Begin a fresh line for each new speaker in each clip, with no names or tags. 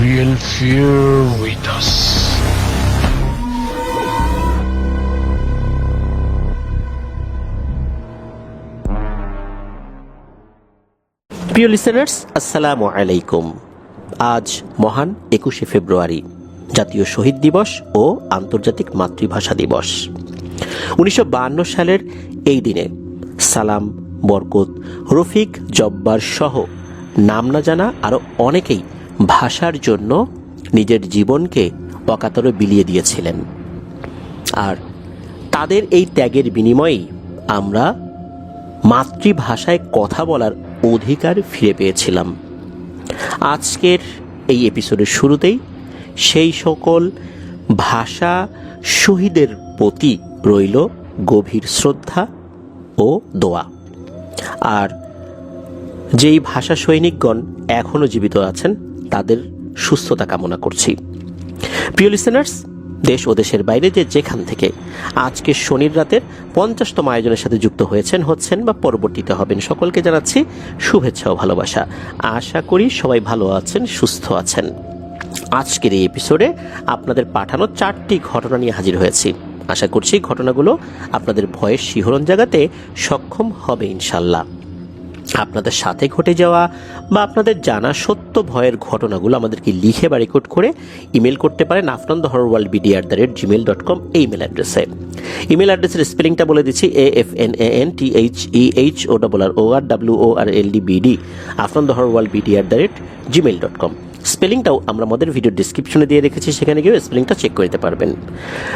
real fear with us.
প্রিয় listeners, আসসালামু আলাইকুম। আজ মহান 21শে ফেব্রুয়ারি, জাতীয় শহীদ দিবস ও আন্তর্জাতিক মাতৃভাষা দিবস। 1952 সালের এই দিনে সালাম, বরকত, রফিক, জব্বার সহ নাম না জানা আরও অনেকেই ভাষার জন্য নিজের জীবনকে অকাতরে বিলিয়ে দিয়েছিলেন। আর তাদের এই ত্যাগের বিনিময়েই আমরা মাতৃভাষায় কথা বলার অধিকার ফিরে পেয়েছিলাম। আজকের এই এপিসোডের শুরুতেই সেই সকল ভাষা শহীদের প্রতি রইল গভীর শ্রদ্ধা ও দোয়া। আর যেই ভাষা সৈনিকগণ এখনও জীবিত আছেন তাদের সুস্থতা কামনা করছি। প্রিয় লিসেনার্স, দেশ ও দেশের বাইরে যেখান থেকে আজকে শনির রাতের 50তম আয়োজনের সাথে যুক্ত হচ্ছেন বা পরবর্তীতে হবেন, সকলকে জানাচ্ছি শুভেচ্ছা ও ভালোবাসা। আশা করি সবাই ভালো আছেন, সুস্থ আছেন। আজকের এই এপিসোডে আপনাদের পাঠানো 4টি ঘটনা নিয়ে হাজির হয়েছি। আশা করছি ঘটনাগুলো আপনাদের ভয়ের শিহরণ জাগাতে সক্ষম হবে ইনশাল্লাহ। আপনাদের সাথে ঘটে যাওয়া বা আপনাদের জানা সত্য ভয়ের ঘটনাগুলো আমাদেরকে লিখে বা রেকর্ড করে ইমেল করতে পারেন afnanthehorrorworld@gmail.com এই ইমেল অ্যাড্রেসে। ইমেল অ্যাড্রেসের স্পেলিংটা বলে দিচ্ছি, AFNANTHEHORRORWORLDBD afnanthehorrorworld@gmail.com। স্পেলিংটাও আমরা আমাদের ভিডিও ডিসক্রিপশনে দিয়ে রেখেছি, সেখানে গিয়ে স্পেলিংটা চেক করে নিতে পারবেন।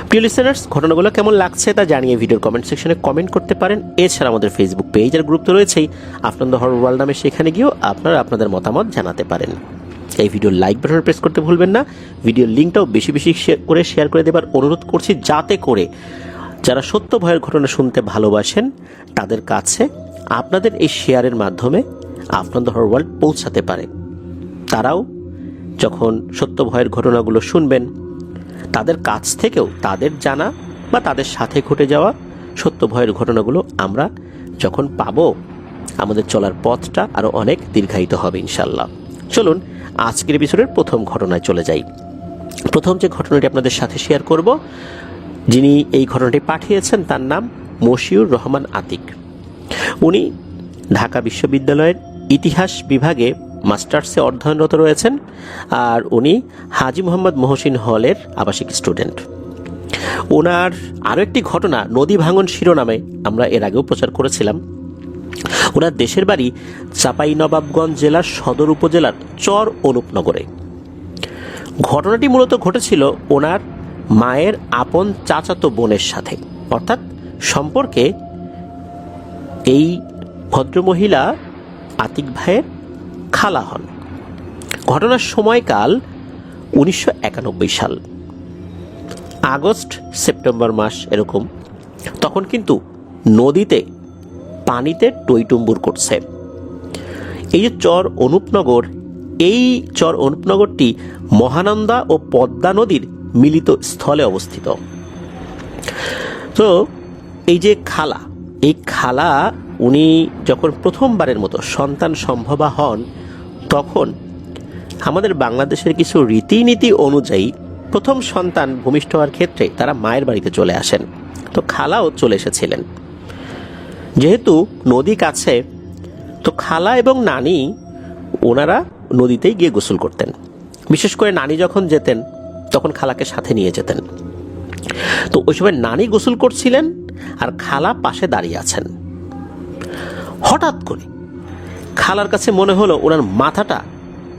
প্রিয় লিসেনার্স, ঘটনাগুলো কেমন লাগছে তা জানিয়ে ভিডিওর কমেন্ট সেকশনে কমেন্ট করতে পারেন। এছাড়া আমাদের ফেসবুক পেজ আর গ্রুপ তো রয়েছেই, আফনান দ্য হরর ওয়ার্ল্ড নামে, সেখানে গিয়েও আপনারা আপনাদের মতামত জানাতে পারেন। এই ভিডিওর লাইক বাটন প্রেস করতে ভুলবেন না। ভিডিওর লিঙ্কটাও বেশি বেশি শেয়ার করে দেবার অনুরোধ করছি, যাতে করে যারা সত্য ভয়ের ঘটনা শুনতে ভালোবাসেন তাদের কাছে আপনাদের এই শেয়ারের মাধ্যমে আফনান দ্য হরর ওয়ার্ল্ড পৌঁছাতে পারে। তারাও যখন সত্য ভয়ের ঘটনাগুলো শুনবেন, তাদের কাছ থেকেও তাদের জানা বা তাদের সাথে ঘটে যাওয়া সত্য ভয়ের ঘটনাগুলো আমরা যখন পাবো, আমাদের চলার পথটা আরও অনেক দীর্ঘায়িত হবে ইনশাল্লাহ। চলুন আজকের এপিসোডের প্রথম ঘটনায় চলে যাই। প্রথম যে ঘটনাটি আপনাদের সাথে শেয়ার করব, যিনি এই ঘটনাটি পাঠিয়েছেন তার নাম মশিউর রহমান আতিক। উনি ঢাকা বিশ্ববিদ্যালয়ের ইতিহাস বিভাগে মাস্টার্সে অধ্যয়নরত রয়েছেন। আর উনি হাজী মোহাম্মদ মহসিন হলের আবাসিক স্টুডেন্ট। ওনার আরও একটি ঘটনা নদী ভাঙন শিরোনামে আমরা এর আগেও প্রচার করেছিলাম। ওনার দেশের বাড়ি চাঁপাইনবাবগঞ্জ জেলার সদর উপজেলার চর অনুপনগরে। ঘটনাটি মূলত ঘটেছিল ওনার মায়ের আপন চাচাতো বোনের সাথে, অর্থাৎ সম্পর্কে এই ভদ্রমহিলা আতিক ভাইয়ের খালা হন। ঘটনার সময়কাল 1991 সাল, আগস্ট সেপ্টেম্বর মাস এরকম। তখন কিন্তু নদীতে পানিতে টইটুম্বুর করছে। এই যে চর অনুপনগর, এই চর অনুপনগরটি মহানন্দা ও পদ্মা নদীর মিলিত স্থলে অবস্থিত। তো এই যে খালা, এই খালা উনি যখন প্রথমবারের মতো সন্তান সম্ভবা হন, তখন আমাদের বাংলাদেশের কিছু রীতিনীতি অনুযায়ী প্রথম সন্তান ভূমিষ্ঠ হওয়ার ক্ষেত্রে তারা মায়ের বাড়িতে চলে আসেন। তো খালাও চলে এসেছিলেন। যেহেতু নদী কাছে, তো খালা এবং নানি ওনারা নদীতেই গিয়ে গোসল করতেন। বিশেষ করে নানি যখন যেতেন তখন খালাকে সাথে নিয়ে যেতেন। তো ওই সময় নানি গোসল করছিলেন আর খালা পাশে দাঁড়িয়ে আছেন। হঠাৎ করে খালার কাছে মনে হলো ওনার মাথাটা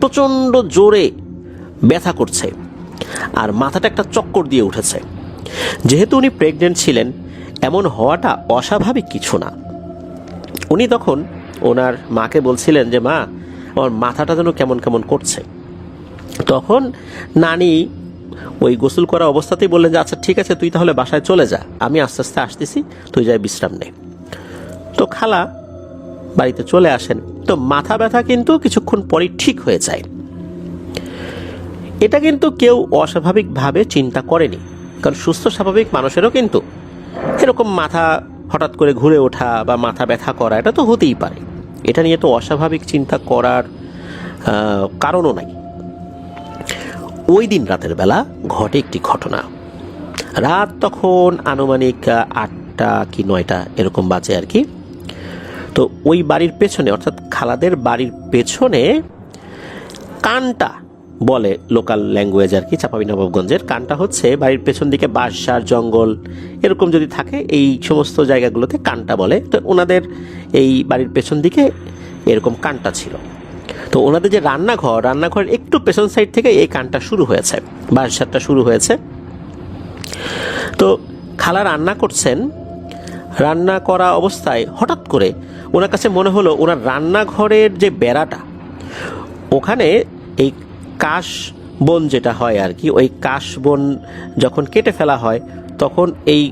প্রচণ্ড জোরে ব্যথা করছে আর মাথাটা একটা চক্কর দিয়ে উঠেছে। যেহেতু উনি প্রেগনেন্ট ছিলেন, এমন হওয়াটা অস্বাভাবিক কিছু না। উনি তখন ওনার মাকে বলছিলেন যে, মা, আমার মাথাটা যেন কেমন কেমন করছে। তখন নানি ওই গোসল করা অবস্থাতেই বললেন যে, আচ্ছা ঠিক আছে, তুই তাহলে বাসায় চলে যা, আমি আস্তে আস্তে আসতেছি, তুই যাই বিশ্রাম নে। তো খালা বাড়িতে চলে আসেন। তো মাথা ব্যথা কিন্তু কিছুক্ষণ পরেই ঠিক হয়ে যায়। এটা কিন্তু কেউ অস্বাভাবিকভাবে চিন্তা করেনি, কারণ সুস্থ স্বাভাবিক মানুষেরও কিন্তু এরকম মাথা হঠাৎ করে ঘুরে ওঠা বা মাথা ব্যথা করা এটা তো হতেই পারে। এটা নিয়ে তো অস্বাভাবিক চিন্তা করার কারণও নাই। ওই দিন রাতের বেলা ঘটে একটি ঘটনা। রাত তখন আনুমানিক 8টা কি 9টা এরকম বাজে আর কি। তো ওই বাড়ির পেছনে, অর্থাৎ খালাদের বাড়ির পেছনে কানটা বলে লোকাল ল্যাঙ্গুয়েজ আর কি, চাঁপাবীনবাবগঞ্জের। কানটা হচ্ছে বাড়ির পেছন দিকে বাঁশঝাড় জঙ্গল এরকম যদি থাকে এই সমস্ত জায়গাগুলোতে কানটা বলে। তো ওনাদের এই বাড়ির পেছন দিকে এরকম কানটা ছিল। তো ওনাদের যে রান্নাঘরের একটু পেছন সাইড থেকে এই কানটা শুরু হয়েছে, বাঁশঝাড়টা শুরু হয়েছে। তো খালা রান্না করছেন, রান্না করা অবস্থায় হঠাৎ করে ওনার কাছে মনে হলো ওনার রান্নাঘরের যে বেড়াটা, ওখানে এই কাশ বন যেটা হয় আর কি, ওই কাশ বন যখন কেটে ফেলা হয় তখন এই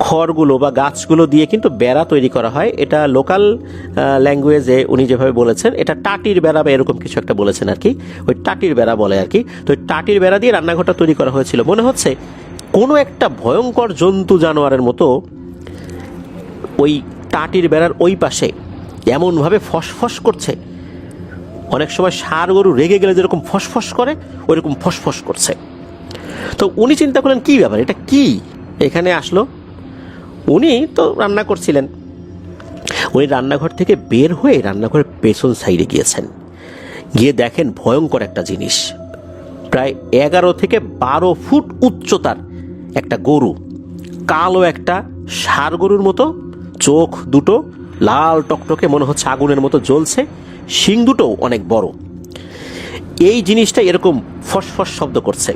খড়গুলো বা গাছগুলো দিয়ে কিন্তু বেড়া তৈরি করা হয়। এটা লোকাল ল্যাঙ্গুয়েজে উনি যেভাবে বলেছেন, এটা টাটির বেড়া বা এরকম কিছু একটা বলেছেন আর কি, ওই টাটির বেড়া বলে আর কি। তো ওই টাটির বেড়া দিয়ে রান্নাঘরটা তৈরি করা হয়েছিল। মনে হচ্ছে কোনো একটা ভয়ঙ্কর জন্তু জানোয়ারের মতো ওই টাটির বেড়ার ওই পাশে এমনভাবে ফসফস করছে, অনেক সময় ষাঁড় গরু রেগে গেলে যেরকম ফসফস করে ওইরকম ফসফস করছে। তো উনি চিন্তা করলেন কী ব্যাপার, এটা কি এখানে আসলো। উনি তো রান্না করছিলেন, উনি রান্নাঘর থেকে বের হয়ে রান্নাঘরের পেছন সাইডে গিয়েছেন। গিয়ে দেখেন ভয়ঙ্কর একটা জিনিস, প্রায় 11 থেকে 12 ফুট উচ্চতার একটা গরু, কালো একটা ষাঁড় গরুর মতো, চোখ দুটো লাল টকটকে মনে হচ্ছে আগুনের মতো জ্বলছে, শিং দুটোও অনেক বড়। এই জিনিসটা এরকম ফসফস শব্দ করছে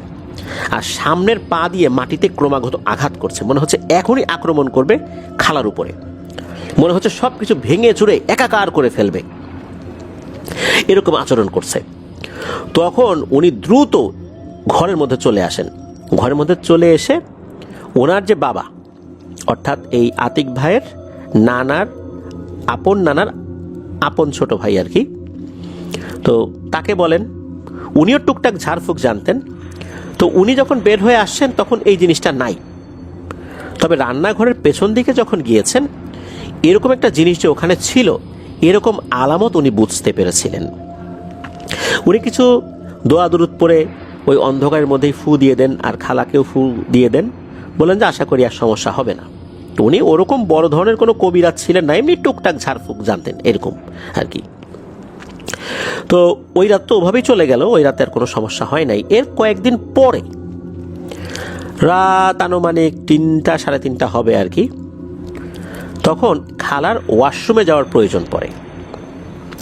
আর সামনের পা দিয়ে মাটিতে ক্রমাগত আঘাত করছে, মনে হচ্ছে এখনই আক্রমণ করবে খালার উপরে, মনে হচ্ছে সব কিছু ভেঙে চুরে একাকার করে ফেলবে, এরকম আচরণ করছে। তখন উনি দ্রুত ঘরের মধ্যে চলে আসেন। ঘরের মধ্যে চলে এসে ওনার যে বাবা, অর্থাৎ এই আতিক ভাইয়ের নানার আপন ছোট ভাই আর কি, তো তাকে বলেন। উনিও টুকটাক ঝাড়ফুঁক জানতেন। তো উনি যখন বের হয়ে আসছেন তখন এই জিনিসটা নাই, তবে রান্নাঘরের পেছন দিকে যখন গিয়েছেন এরকম একটা জিনিস যে ওখানে ছিল এরকম আলামত উনি বুঝতে পেরেছিলেন। উনি কিছু দোয়া দুরুদ পড়ে ওই অন্ধকারের মধ্যেই ফু দিয়ে দেন আর খালাকেও ফু দিয়ে দেন, বলেন যে আশা করি আর সমস্যা হবে না। তো উনি ওরকম বড় ধরনের কোনো কবিরাজ ছিলেন না, এমনি টুকটাক ঝাড়ফুঁক জানতেন এরকম আর কি। তো ওই রাত তো ওভাবেই চলে গেল, ওই রাতে আর কোনো সমস্যা হয় নাই। এর কয়েকদিন পরে রাত আনুমানিক 3টা 3:30 হবে আর কি, তখন খালার ওয়াশরুমে যাওয়ার প্রয়োজন পড়ে।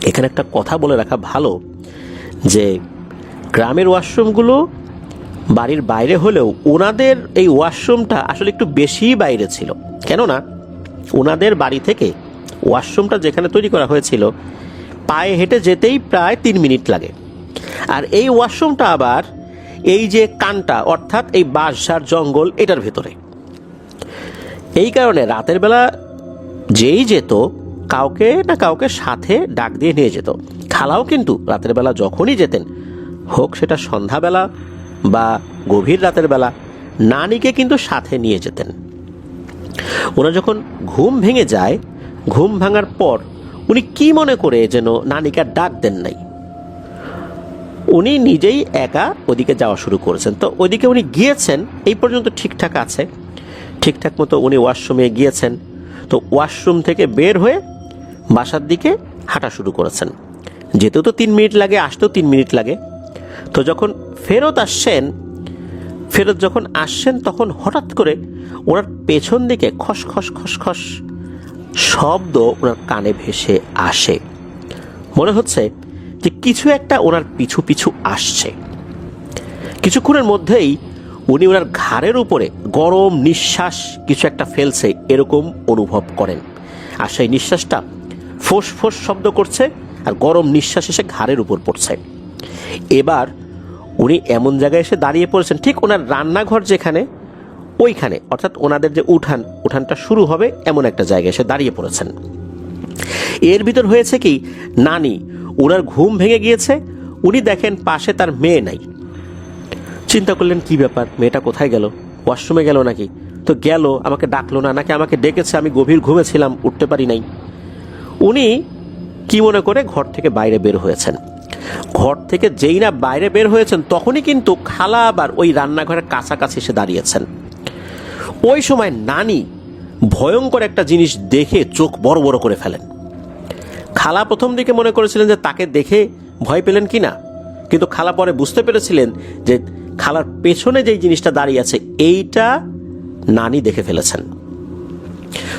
এখানে একটা কথা বলে রাখা ভালো যে গ্রামের ওয়াশরুমগুলো বাড়ির বাইরে হলেও ওনাদের এই ওয়াশরুমটা আসলে একটু বেশিই বাইরে ছিল। কেননা ওনাদের বাড়ি থেকে ওয়াশরুমটা যেখানে তৈরি করা হয়েছিল পায়ে হেঁটে যেতেই প্রায় 3 মিনিট লাগে। আর এই ওয়াশরুমটা আবার এই যে কানটা, অর্থাৎ এই বাঁশঝাড় জঙ্গল এটার ভেতরে। এই কারণে রাতের বেলা যেই যেত কাউকে না কাউকে সাথে ডাক দিয়ে নিয়ে যেত। খালাও কিন্তু রাতের বেলা যখনই যেতেন, হোক সেটা সন্ধ্যাবেলা বা গভীর রাতের বেলা, নানিকে কিন্তু সাথে নিয়ে যেতেন। ওনার যখন ঘুম ভেঙে যায়, ঘুম ভাঙার পর উনি কি মনে করে যেন নানিকে ডাক দেন নাই, উনি নিজেই একা ওদিকে যাওয়া শুরু করেছেন। তো ওইদিকে উনি গিয়েছেন, এই পর্যন্ত ঠিকঠাক আছে, ঠিকঠাক মতো উনি ওয়াশরুমে গিয়েছেন। তো ওয়াশরুম থেকে বের হয়ে বাসার দিকে হাঁটা শুরু করেছেন। যেতেও তো 3 মিনিট লাগে, আসতেও 3 মিনিট লাগে। তো যখন ফেরত যখন আসছেন তখন হঠাৎ করে ওনার পেছন দিকে খসখস খসখস শব্দ ওনার কানে ভেসে আসে। মনে হচ্ছে যে কিছু একটা ওনার পিছু পিছু আসছে। কিছুক্ষণের মধ্যেই উনি ওনার ঘাড়ের উপরে গরম নিঃশ্বাস কিছু একটা ফেলছে এরকম অনুভব করেন। আর সেই নিঃশ্বাসটা ফোঁস ফোঁস শব্দ করছে আর গরম নিঃশ্বাস এসে ঘাড়ের উপর পড়ছে। এবার উনি এমন জায়গায় এসে দাঁড়িয়ে পড়েছেন, ঠিক ওনার রান্নাঘর যেখানে ওইখানে, অর্থাৎ ওনাদের যে উঠানটা শুরু হবে এমন একটা জায়গায় এসে দাঁড়িয়ে পড়েছেন। এর ভিতর হয়েছে কি, নানি ওনার ঘুম ভেঙে গিয়েছে, উনি দেখেন পাশে তার মেয়ে নাই। চিন্তা করলেন কি ব্যাপার, মেয়েটা কোথায় গেল, ওয়াশরুমে গেল নাকি? তো গেল, আমাকে ডাকলো না, নাকি আমাকে ডেকেছে, আমি গভীর ঘুমেছিলাম উঠতে পারি নাই। উনি কি মনে করে ঘর থেকে বাইরে বের হয়েছেন। ঘর থেকে যেই না বাইরে বের হয়েছেন তখনই কিন্তু খালা আবার ওই রান্নাঘরের কাছাকাছি এসে দাঁড়িয়েছেন। ওই সময় নানি ভয়ঙ্কর একটা জিনিস দেখে চোখ বড় বড় করে ফেলেন। খালা প্রথম দিকে মনে করেছিলেন যে তাকে দেখে ভয় পেলেন কিনা, কিন্তু খালা পরে বুঝতে পেরেছিলেন যে খালার পেছনে যেই জিনিসটা দাঁড়িয়ে আছে এইটা নানি দেখে ফেলেছেন।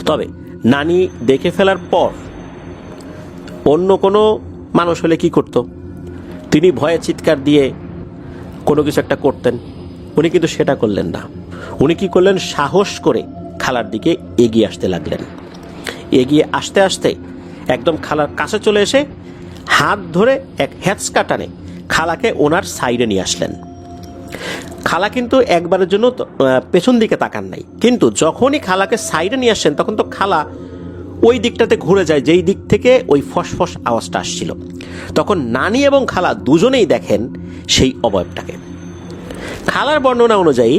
তবে নানি দেখে ফেলার পর অন্য কোনো মানুষ হলে কি করত? তিনি ভয়ে চিৎকার দিয়ে কোনো কিছু একটা করতেন। উনি কিন্তু সেটা করলেন না। উনি কি করলেন? সাহস করে খালার দিকে এগিয়ে আসতে লাগলেন। এগিয়ে আসতে আসতে একদম খালার কাছে চলে এসে হাত ধরে এক হ্যাঁচকা টানে খালাকে ওনার সাইডে নিয়ে আসলেন। খালা কিন্তু একবারের জন্য পেছন দিকে তাকান নাই, কিন্তু যখনই খালাকে সাইডে নিয়ে আসছেন তখন তো খালা ওই দিকটাতে ঘুরে যায় যেই দিক থেকে ওই ফসফস আওয়াজটা আসছিল। তখন নানি এবং খালা দুজনেই দেখেন সেই অবয়বটাকে। খালার বর্ণনা অনুযায়ী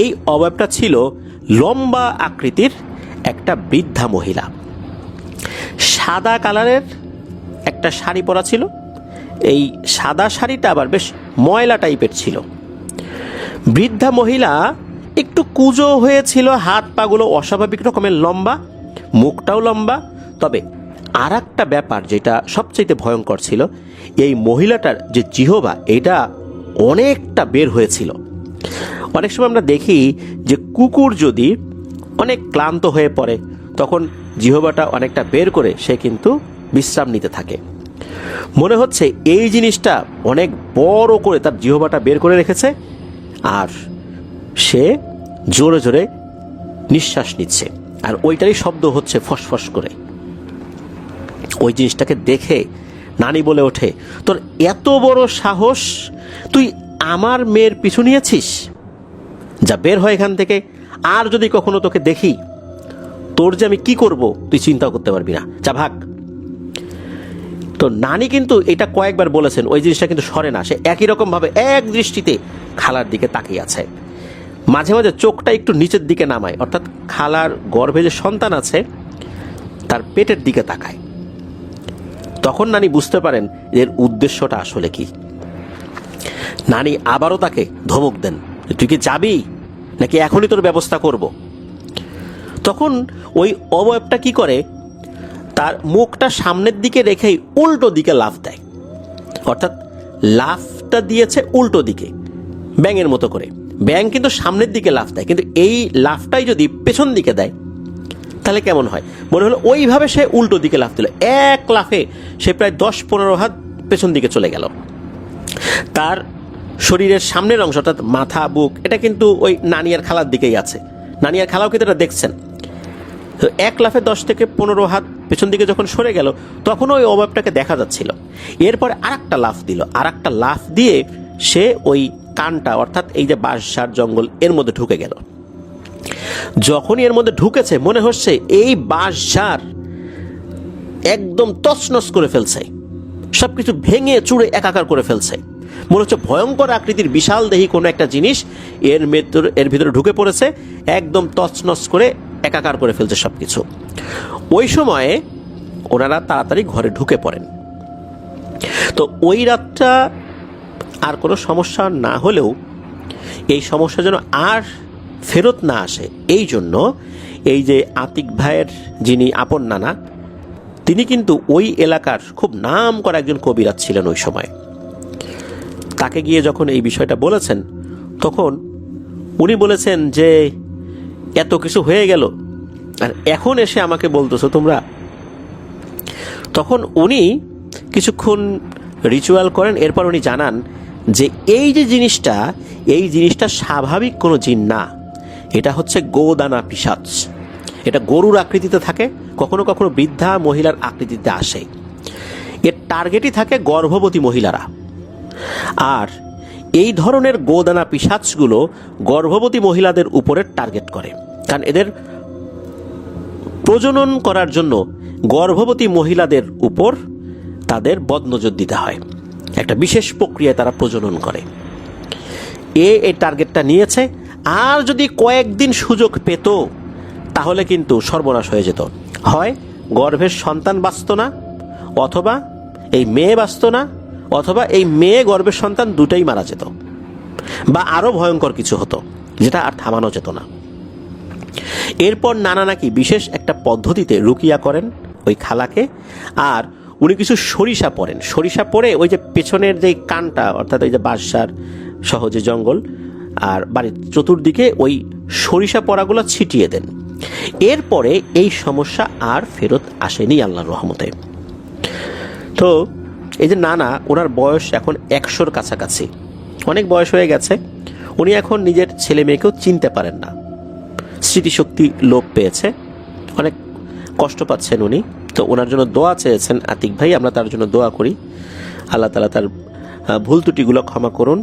এই অবয়বটা ছিল লম্বা আকৃতির একটা বৃদ্ধা মহিলা। সাদা কালারের একটা শাড়ি পরা ছিল। এই সাদা শাড়িটা আবার বেশ ময়লা টাইপের ছিল। বৃদ্ধা মহিলা একটু কুঁজো হয়েছিল, হাত পাগুলো অস্বাভাবিক রকমের লম্বা, মুখটাও লম্বা। তবে আর একটা ব্যাপার যেটা সবচেয়ে ভয়ঙ্কর ছিল, এই মহিলাটার যে জিহবা এটা অনেকটা বের হয়েছিল। অনেক সময় আমরা দেখি যে কুকুর যদি অনেক ক্লান্ত হয়ে পড়ে তখন জিহবাটা অনেকটা বের করে সে কিন্তু বিশ্রাম নিতে থাকে। মনে হচ্ছে এই জিনিসটা অনেক বড় করে তার জিহবাটা বের করে রেখেছে আর সে জোরে জোরে নিঃশ্বাস নিচ্ছে, আর ওইটারই শব্দ হচ্ছে ফসফস করে। ওই জিনিসটাকে দেখে নানি বলে ওঠে, তোর এত বড় সাহস, তুই আমার মেয়ের পিছু নিয়েছিস? যা বের হয় এখান থেকে, আর যদি কখনো তোকে দেখি তোর যে আমি কি করব তুই চিন্তাও করতে পারবি না, যা ভাগ। তো নানি কিন্তু এটা কয়েকবার বলেছেন, ওই জিনিসটা কিন্তু সরে না। সে একই রকম ভাবে এক দৃষ্টিতে খালার দিকে তাকিয়ে আছে। মাঝে মাঝে চোখটা একটু নিচের দিকে নামায়, অর্থাৎ খালার গর্ভে যে সন্তান আছে তার পেটের দিকে তাকায়। তখন নানি বুঝতে পারেন এর উদ্দেশ্যটা আসলে কি। নানি আবারও তাকে ধমক দেন, তুই কি যাবি নাকি এখনই তোর ব্যবস্থা করব। তখন ওই অবয়বটা কি করে, তার মুখটা সামনের দিকে রেখেই উল্টো দিকে লাফ দেয়। অর্থাৎ লাফটা দিয়েছে উল্টো দিকে, ব্যাঙের মতো করে। ব্যাঙ কিন্তু সামনের দিকে লাফ দেয়, কিন্তু এই লাফটাই যদি পেছন দিকে দেয় তাহলে কেমন হয়? মনে হলো ওইভাবে সে উল্টো দিকে লাফ দিল। এক লাফে সে প্রায় 10-15 হাত পেছন দিকে চলে গেল। তার শরীরের সামনের অংশ অর্থাৎ মাথা, বুক, এটা কিন্তু ওই নানি আর খালার দিকেই আছে। নানি আর খালাও কিন্তু এটা দেখছেন। তো এক লাফে 10-15 হাত পেছন দিকে যখন সরে গেল তখন ওই অবয়বটাকে দেখা যাচ্ছিল। এরপরে আরেকটা লাফ দিল, আরেকটা লাফ দিয়ে সে ওই কানটা অর্থাৎ এই যে বাঁশঝাড় জঙ্গল এর মধ্যে ঢুকে গেল। যখনই এর মধ্যে ঢুকেছে মনে হচ্ছে এই বাঁশঝাড় একদম তছনছ করে ফেলছে, সবকিছু ভেঙে চুড়ে একাকার করে ফেলছে। মনে হচ্ছে ভয়ঙ্কর আকৃতির বিশাল দেহী কোনো একটা জিনিস এর ভিতরে ঢুকে পড়েছে, একদম তছনছ করে একাকার করে ফেলছে সবকিছু। ওই সময়ে ওনারা তাড়াতাড়ি ঘরে ঢুকে পড়েন। তো ওই রাতটা আর কোনো সমস্যা না হলেও এই সমস্যা যেন আর ফেরত না আসে এই জন্য এই যে আতিক ভাইয়ের যিনি আপন নানা, তিনি কিন্তু ওই এলাকার খুব নাম করা একজন কবিরাজ ছিলেন ওই সময়। তাকে গিয়ে যখন এই বিষয়টা বলেছেন তখন উনি বলেছেন যে এত কিছু হয়ে গেল আর এখন এসে আমাকে বলতেছো তোমরা। তখন উনি কিছুক্ষণ রিচুয়াল করেন, এরপর উনি জানান যে এই যে জিনিসটা, এই জিনিসটা স্বাভাবিক কোনো জিন না, এটা হচ্ছে গোদানা পিশাচ। এটা গরুর আকৃতিতে থাকে, কখনো কখনো বৃদ্ধা মহিলার আকৃতিতে আসে। এর টার্গেটই থাকে গর্ভবতী মহিলারা। আর এই ধরনের গোদানা পিশাচগুলো গর্ভবতী মহিলাদের উপরে টার্গেট করে, কারণ এদের প্রজনন করার জন্য গর্ভবতী মহিলাদের উপর তাদের বদনজর দিতে হয়। একটা বিশেষ প্রক্রিয়ায় তারা প্রজনন করে। এই টার্গেটটা নিয়েছে, আর যদি কয়েকদিন সুযোগ পেত তাহলে কিন্তু সর্বনাশ হয়ে যেত। হয় গর্ভের সন্তান বাঁচত না, অথবা এই মেয়ে বাঁচত না, অথবা এই মেয়ে গর্ভের সন্তান দুটাই মারা যেত, বা আরো ভয়ঙ্কর কিছু হতো যেটা আর থামানো যেত না। এরপর নানা নাকি বিশেষ একটা পদ্ধতিতে রুকিয়া করেন ওই খালাকে, আর উনি কিছু সরিষা পড়েন। সরিষা পরে ওই যে পেছনের যে কানটা, অর্থাৎ ওই যে বাঁশঝাড় সহ যে জঙ্গল আর বাড়ির চতুর্দিকে ওই সরিষা পড়াগুলো ছিটিয়ে দেন। এরপরে এই সমস্যা আর ফেরত আসেনি আল্লাহর রহমতে। তো এই যে নানা, ওনার বয়স এখন 100-র কাছাকাছি, অনেক বয়স হয়ে গেছে। উনি এখন নিজের ছেলে মেয়েকেও চিনতে পারেন না, স্মৃতিশক্তি লোপ পেয়েছে, অনেক কষ্ট পাচ্ছেন উনি। তো ওনার জন্য দোয়া চেয়েছেন আতিক ভাই, আমরা তার জন্য দোয়া করি। আল্লাহ তালা তার ভুল ত্রুটিগুলো ক্ষমা করুন,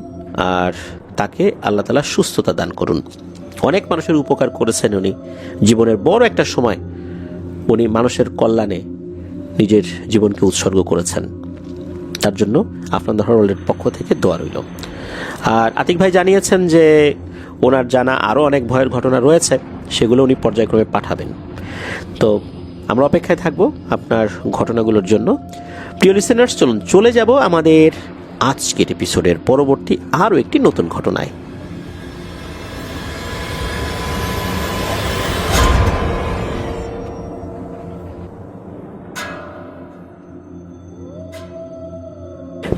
আর তাকে আল্লাহ তালা সুস্থতা দান করুন। অনেক মানুষের উপকার করেছেন উনি, জীবনের বড় একটা সময় উনি মানুষের কল্যাণে নিজের জীবনকে উৎসর্গ করেছেন। তার জন্য আপনাদের হলের পক্ষ থেকে দোয়া রইল। আর আতিক ভাই জানিয়েছেন যে ওনার জানা আরও অনেক ভয়ের ঘটনা রয়েছে, সেগুলো উনি পর্যায়ক্রমে পাঠাবেন। তো আমরা অপেক্ষায় থাকবো আপনার ঘটনাগুলোর জন্য। প্রিয় লিসেনার্স, চলুন চলে যাব আমাদের আজকের এপিসোডের পরবর্তী আরও একটি নতুন ঘটনায়।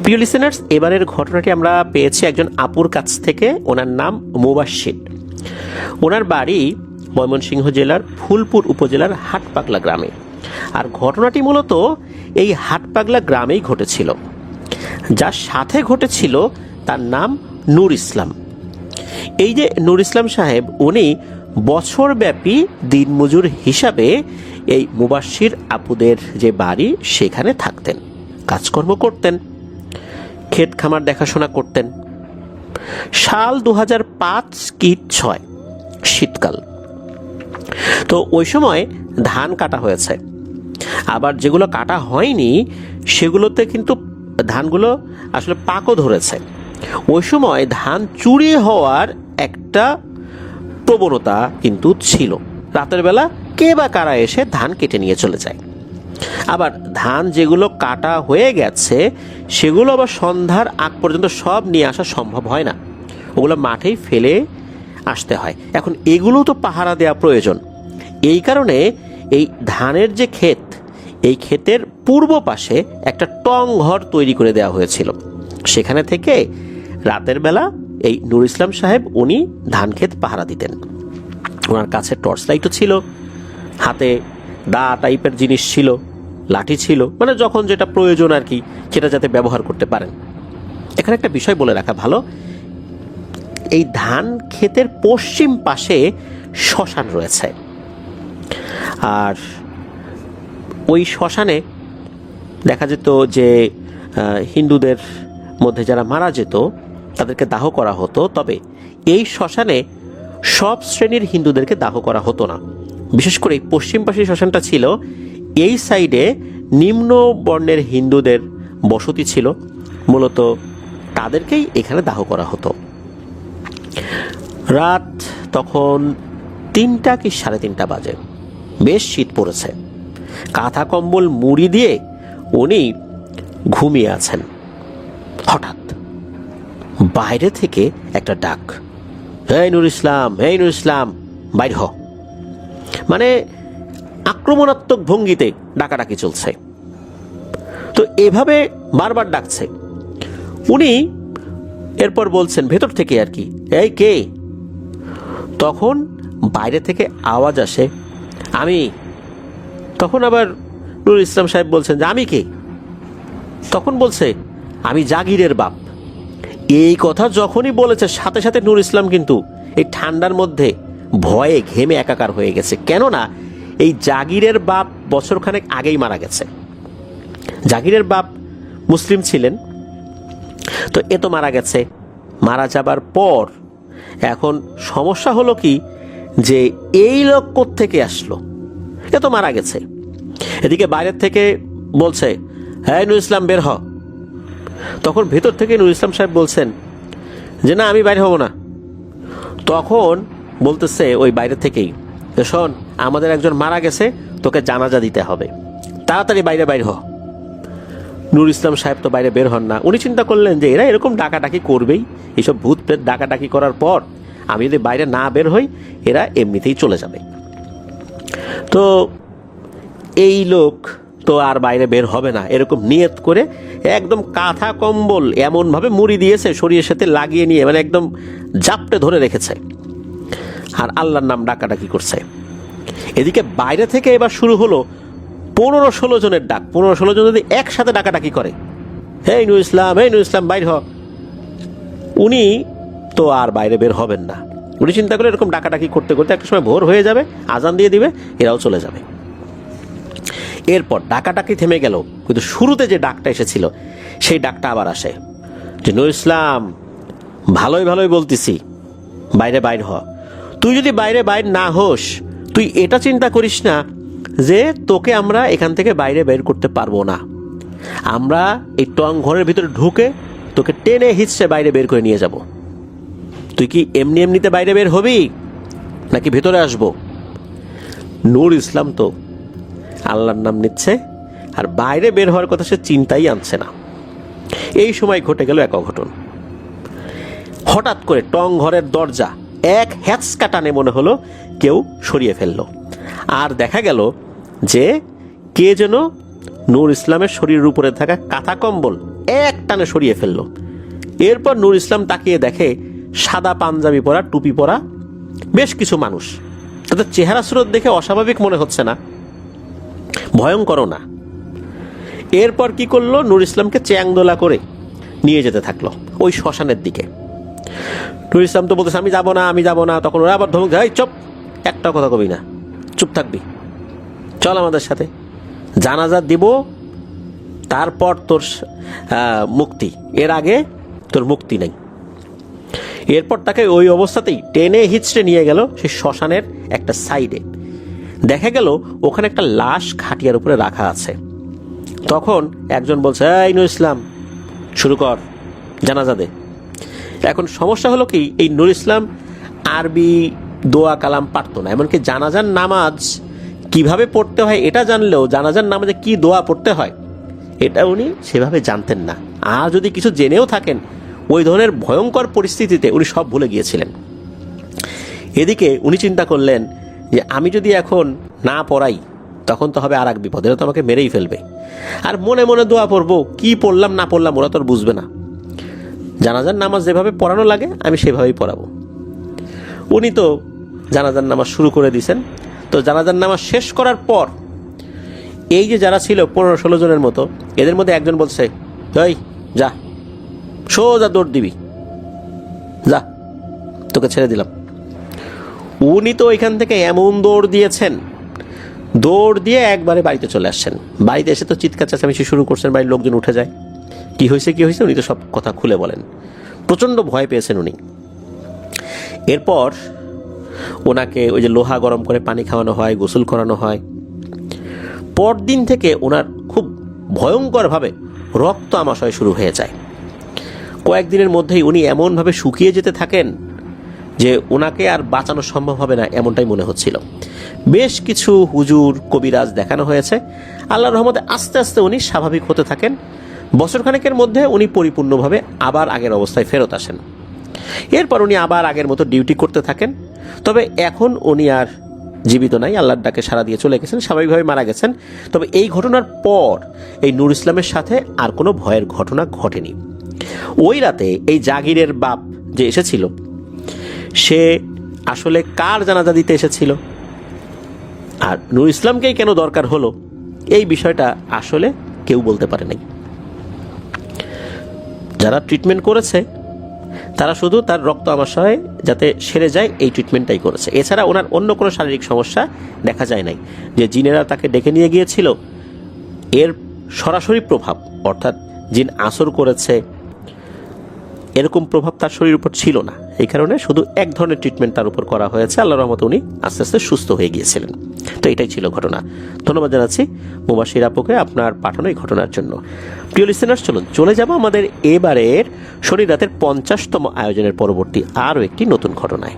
প্রিয় লিসেনার্স, এবারের ঘটনাটি আমরা পেয়েছি একজন আপুর কাছ থেকে। ওনার নাম মুবাশশির। ওনার বাড়ি ময়মনসিংহ জেলার ফুলপুর উপজেলার হাটপাগলা গ্রামে। আর ঘটনাটি মূলত এই হাটপাগলা গ্রামেই ঘটেছিল। যার সাথে ঘটেছিল তার নাম নূর ইসলাম। এই যে নূর ইসলাম সাহেব, উনি বছরব্যাপী দিনমজুর হিসাবে এই মুবাশশির আপুদের যে বাড়ি সেখানে থাকতেন, কাজকর্ম করতেন, ক্ষেত খামার দেখাশোনা করতেন। সাল 2005 কি 6, শীতকাল। তো ওই সময় ধান কাটা হয়েছে, আবার যেগুলো কাটা হয়নি সেগুলোতে কিন্তু ধানগুলো আসলে পাকও ধরেছে। ওই সময় ধান চুরি হওয়ার একটা প্রবণতা কিন্তু ছিল। রাতের বেলা কে বা কারা এসে ধান কেটে নিয়ে চলে যায়। আবার ধান যেগুলো কাটা হয়ে গেছে সেগুলো আবার সন্ধ্যার আগ পর্যন্ত সব নিয়ে আসা সম্ভব হয় না, ওগুলো মাঠেই ফেলে আসতে হয়। এখন এগুলো তো পাহারা দেওয়া প্রয়োজন। এই কারণে এই ধানের যে ক্ষেত, এই ক্ষেতের পূর্ব পাশে একটা টং ঘর তৈরি করে দেওয়া হয়েছিল। সেখানে থেকে রাতের বেলা এই নূর ইসলাম সাহেব উনি ধান ক্ষেত পাহারা দিতেন। ওনার কাছে টর্চ লাইটও ছিল, হাতে দা টাইপের জিনিস ছিল, লাঠি ছিল, মানে যখন যেটা প্রয়োজন আর কি, সেটা যাতে ব্যবহার করতে পারেন। এখানে একটা বিষয় বলে রাখা ভালো, এই ধান ক্ষেতের পশ্চিম পাশে শ্মশান রয়েছে। আর ওই শ্মশানে দেখা যেত যে হিন্দুদের মধ্যে যারা মারা যেত তাদেরকে দাহ করা হতো। তবে এই শ্মশানে সব শ্রেণীর হিন্দুদেরকে দাহ করা হতো না। বিশেষ করে পশ্চিম পাশে শ্মশানটা ছিল, এই সাইডে নিম্ন বর্ণের হিন্দুদের বসতি ছিল, মূলত তাদেরকেই এখানে দাহ করা হতো। রাত তখন 3টা কি 3:30 বাজে, বেশ শীত পড়েছে। কাঁথা কম্বল মুড়ি দিয়ে উনি ঘুমিয়ে আছেন। হঠাৎ বাইরে থেকে একটা ডাক, এই নূর ইসলাম, এই নূর ইসলাম, বাইর হ। মানে আক্রমণাত্মক ভঙ্গিতে ডাকাডাকি চলছে। তো এভাবে বারবার ডাকছে। উনি এরপর বলছেন ভেতর থেকে আর কি, এই কে? তখন বাইরে থেকে আওয়াজ আসে, আমি। তখন আবার নূর ইসলাম সাহেব বলছেন যে আমি কে? তখন বলছে, আমি জাগিরের বাপ। এই কথা যখনই বলেছে সাথে সাথে নূর ইসলাম কিন্তু এই ঠান্ডার মধ্যে ভয়ে ঘেমে একাকার হয়ে গেছে। কেননা এই জাগিরের বাপ বছরখানেক আগেই মারা গেছে। জাগিরের বাপ মুসলিম ছিলেন, তো এ তো মারা গেছে। মারা যাবার পর এখন সমস্যা হলো কি, যে এই লোক কোত্থেকে আসলো? এ তো মারা গেছে। এদিকে বাইরের থেকে বলছে, হ্যাঁ নূর ইসলাম বের হ। তখন ভেতর থেকে নূর ইসলাম সাহেব বলছেন যে না, আমি বাইরে হব না। তখন বলতেছে ওই বাইরে থেকেই, শোন, আমাদের একজন মারা গেছে, তোকে জানাজা দিতে হবে, তাড়াতাড়ি বাইরে বাইর হ। নূর ইসলাম সাহেব তো বাইরে বের হন না। উনি চিন্তা করলেন যে এরা এরকম ডাকাডাকি করবেই, এইসব ভূত প্রেত ডাকাডাকি করার পর আমি যদি বাইরে না বের হই এরা এমনিতেই চলে যাবে। তো এই লোক তো আর বাইরে বের হবে না, এরকম নিয়ত করে একদম কাঁথা কম্বল এমনভাবে মুড়ি দিয়েছে, শরীরের সাথে লাগিয়ে নিয়ে মানে একদম জাপটে ধরে রেখেছে, আর আল্লাহর নাম ডাকাডাকি করছে। এদিকে বাইরে থেকে এবার শুরু হলো 15-16 জনের ডাক। 15-16 জন যদি একসাথে ডাকাডাকি করে, এই নূর ইসলাম বাইর হ, উনি তো আর বাইরে বের হবেন না। উনি চিন্তা করে এরকম ডাকাডাকি করতে করতে একটা সময় ভোর হয়ে যাবে, আজান দিয়ে দিবে, এরাও চলে যাবে। এরপর ডাকাডাকি থেমে গেল, কিন্তু শুরুতে যে ডাকটা এসেছিল সেই ডাকটা আবার আসে যে নূর ইসলাম ভালোই বলতেছি, বাইরে বাইর হ। তুই যদি বাইরে বাইর না হোস, তুই এটা চিন্তা করিস না যে তোকে আমরা এখান থেকে বাইরে বের করতে পারবো না। আমরা এই টং ঘরের ভিতরে ঢুকে তোকে টেনে হিচড়ে বাইরে বের করে নিয়ে যাব। তুই কি এমনিতে বাইরে বের হবি নাকি ভেতরে আসবো? নূর ইসলাম তো আল্লাহর নাম নিচ্ছে আর বাইরে বের হওয়ার কথা সে চিন্তাই আনছে না। এই সময় ঘটে গেল এক অঘটন। হঠাৎ করে টং ঘরের দরজা এক হ্যাঁচকা টানে মনে হলো কেউ সরিয়ে ফেললো, আর দেখা গেল যে কে যেন নূর ইসলামের শরীরের উপরে থাকা কাঁথা কম্বল এক টানে সরিয়ে ফেললো। এরপর নূর ইসলাম তাকিয়ে দেখে সাদা পাঞ্জাবি পরা, টুপি পরা বেশ কিছু মানুষ। তাদের চেহারা স্রোত দেখে অস্বাভাবিক মনে হচ্ছে না, ভয়ঙ্করও না। এরপর কি করলো, নূর ইসলামকে চ্যাংদোলা করে নিয়ে যেতে থাকলো ওই শ্মশানের দিকে। নূর ইসলাম তো বলতেছে আমি যাব না। তখন ওরা আবার ধমক দেয়, চুপ, একটা কথা কবি না, চুপ থাকবি, চল আমাদের সাথে, জানাজা দিব, তারপর তোর মুক্তি, এর আগে তোর মুক্তি নেই। এরপর তাকে ওই অবস্থাতেই টেনে হিচড়ে নিয়ে গেল সেই শ্মশানের একটা সাইডে। দেখা গেল ওখানে একটা লাশ খাটিয়ার উপরে রাখা আছে। তখন একজন বলছে, এই নূর ইসলাম শুরু কর, জানাজা দে। এখন সমস্যা হলো কি, এই নূর ইসলাম আরবি দোয়া কালাম পারতো না, এমনকি জানাজার নামাজ কিভাবে পড়তে হয় এটা জানলেও জানাজার নামাজে কি দোয়া পড়তে হয় এটা উনি সেভাবে জানতেন না। আর যদি কিছু জেনেও থাকেন, ওই ধরনের ভয়ঙ্কর পরিস্থিতিতে উনি সব ভুলে গিয়েছিলেন। এদিকে উনি চিন্তা করলেন যে আমি যদি এখন না পড়াই তখন তো হবে আর এক বিপদ, এরা তো আমাকে মেরেই ফেলবে। আর মনে মনে দোয়া পড়বো, কি পড়লাম না পড়লাম ওরা তো আর বুঝবে না। জানাজার নামাজ যেভাবে পড়ানো লাগে আমি সেভাবেই পড়াবো। উনি তো জানাজার নামাজ শুরু করে দিয়েছেন। তো জানাজার নামাজ শেষ করার পর এই যে যারা ছিল 15-16 জনের মতো, এদের মধ্যে একজন বলছে, এই যা, সোজা দৌড় দিবি, যা, তোকে ছেড়ে দিলাম। উনি তো ওইখান থেকে এমন দৌড় দিয়েছেন, দৌড় দিয়ে একবারে বাড়িতে চলে আসছেন। বাড়িতে এসে তো চিৎকার চেঁচামেচি শুরু করছেন, বাড়ির লোকজন উঠে যায়। কি হয়েছে উনি তো সব কথা খুলে বলেন। প্রচণ্ড ভয় পেয়েছেন উনি। এরপর ওনাকে ওই যে লোহা গরম করে পানি খাওয়ানো হয়, গোসল করানো হয়। পরদিন থেকে ওনার খুব ভয়ঙ্করভাবে রক্ত আমাশয় শুরু হয়ে যায়। কয়েকদিনের মধ্যেই উনি এমনভাবে শুকিয়ে যেতে থাকেন যে ওনাকে আর বাঁচানো সম্ভব হবে না এমনটাই মনে হচ্ছিল। বেশ কিছু হুজুর কবিরাজ দেখানো হয়েছে। আল্লাহর রহমতে আস্তে আস্তে উনি স্বাভাবিক হতে থাকেন। বছরখানেকের মধ্যে উনি পরিপূর্ণভাবে আবার আগের অবস্থায় ফেরত আসেন। এরপর উনি আবার আগের মতো ডিউটি করতে থাকেন। তবে এখন উনি আর জীবিত নাই, আল্লাহর ডাকে সাড়া দিয়ে চলে গেছেন, স্বাভাবিকভাবে মারা গেছেন। তবে এই ঘটনার পর এই নূর ইসলামের সাথে আর কোনো ভয়ের ঘটনা ঘটেনি। ওই রাতে এই জাগিরের বাপ যে এসেছিল, সে আসলে কার জানাজা দিতে এসেছিল আর নূর ইসলামকেই কেন দরকার হলো, এই বিষয়টা আসলে কেউ বলতে পারে নাই। যারা ট্রিটমেন্ট করেছে তারা শুধু তার রক্ত আমাশয় যাতে সেরে যায় এই ট্রিটমেন্টটাই করেছে। এছাড়া ওনার অন্য কোনো শারীরিক সমস্যা দেখা যায় নাই। যে জিনেরা তাকে ডেকে নিয়ে গিয়েছিল এর সরাসরি প্রভাব, অর্থাৎ জিন আসর করেছে এরকম প্রভাব তার শরীরের উপর ছিল না। এই কারণে শুধু এক ধরনের ট্রিটমেন্ট তার উপর করা হয়েছে। আল্লাহর রহমতে উনি আস্তে আস্তে সুস্থ হয়ে গিয়েছিলেন। তো এটাই ছিল ঘটনা। ধন্যবাদ জানাচ্ছি মুবাশির আপুকে আপনার পাঠানো এই ঘটনার জন্য। প্রিয় লিসেনার্স, চলুন চলে যাব আমাদের এবারের শরীর রাতের 50তম আয়োজনের পরবর্তী আরও একটি নতুন ঘটনায়।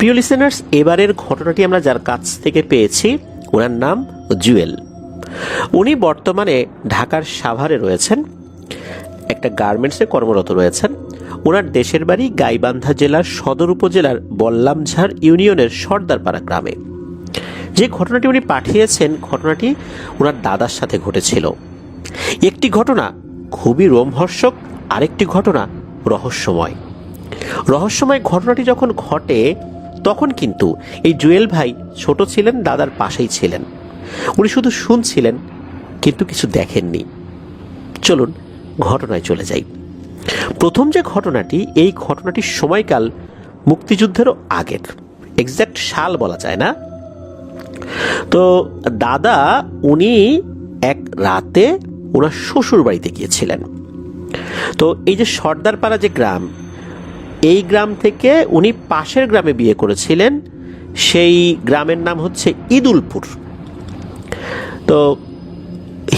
প্রিয় লিসেনার্স, এবারের ঘটনাটি আমরা যার কাছ থেকে পেয়েছি ওনার নাম জুয়েল। উনি বর্তমানে ঢাকার সাভারে রয়েছেন, একটা গার্মেন্টসে কর্মরত রয়েছেন। ওনার দেশের বাড়ি গাইবান্ধা জেলার সদর উপজেলার বল্লামঝাড় ইউনিয়নের সর্দারপাড়া গ্রামে। যে ঘটনাটি উনি পাঠিয়েছেন, ঘটনাটি ওনার দাদার সাথে ঘটেছিল। একটি ঘটনা খুবই রোমহর্ষক, আরেকটি ঘটনা রহস্যময়। রহস্যময় ঘটনাটি যখন ঘটে তখন কিন্তু এই জুয়েল ভাই ছোট ছিলেন, দাদার পাশেই ছিলেন। উনি শুধু শুনছিলেন কিন্তু কিছু দেখেননি। চলুন ঘটনায় চলে যাই। প্রথম যে ঘটনাটি, এই ঘটনাটির সময়কাল মুক্তিযুদ্ধেরও আগের, এক্সাক্ট সাল বলা যায় না। তো দাদা উনি এক রাতে ওনার শ্বশুর বাড়িতে গিয়েছিলেন। তো এই যে সর্দারপাড়া যে গ্রাম, এই গ্রাম থেকে উনি পাশের গ্রামে বিয়ে করেছিলেন। সেই গ্রামের নাম হচ্ছে ইদুলপুর। তো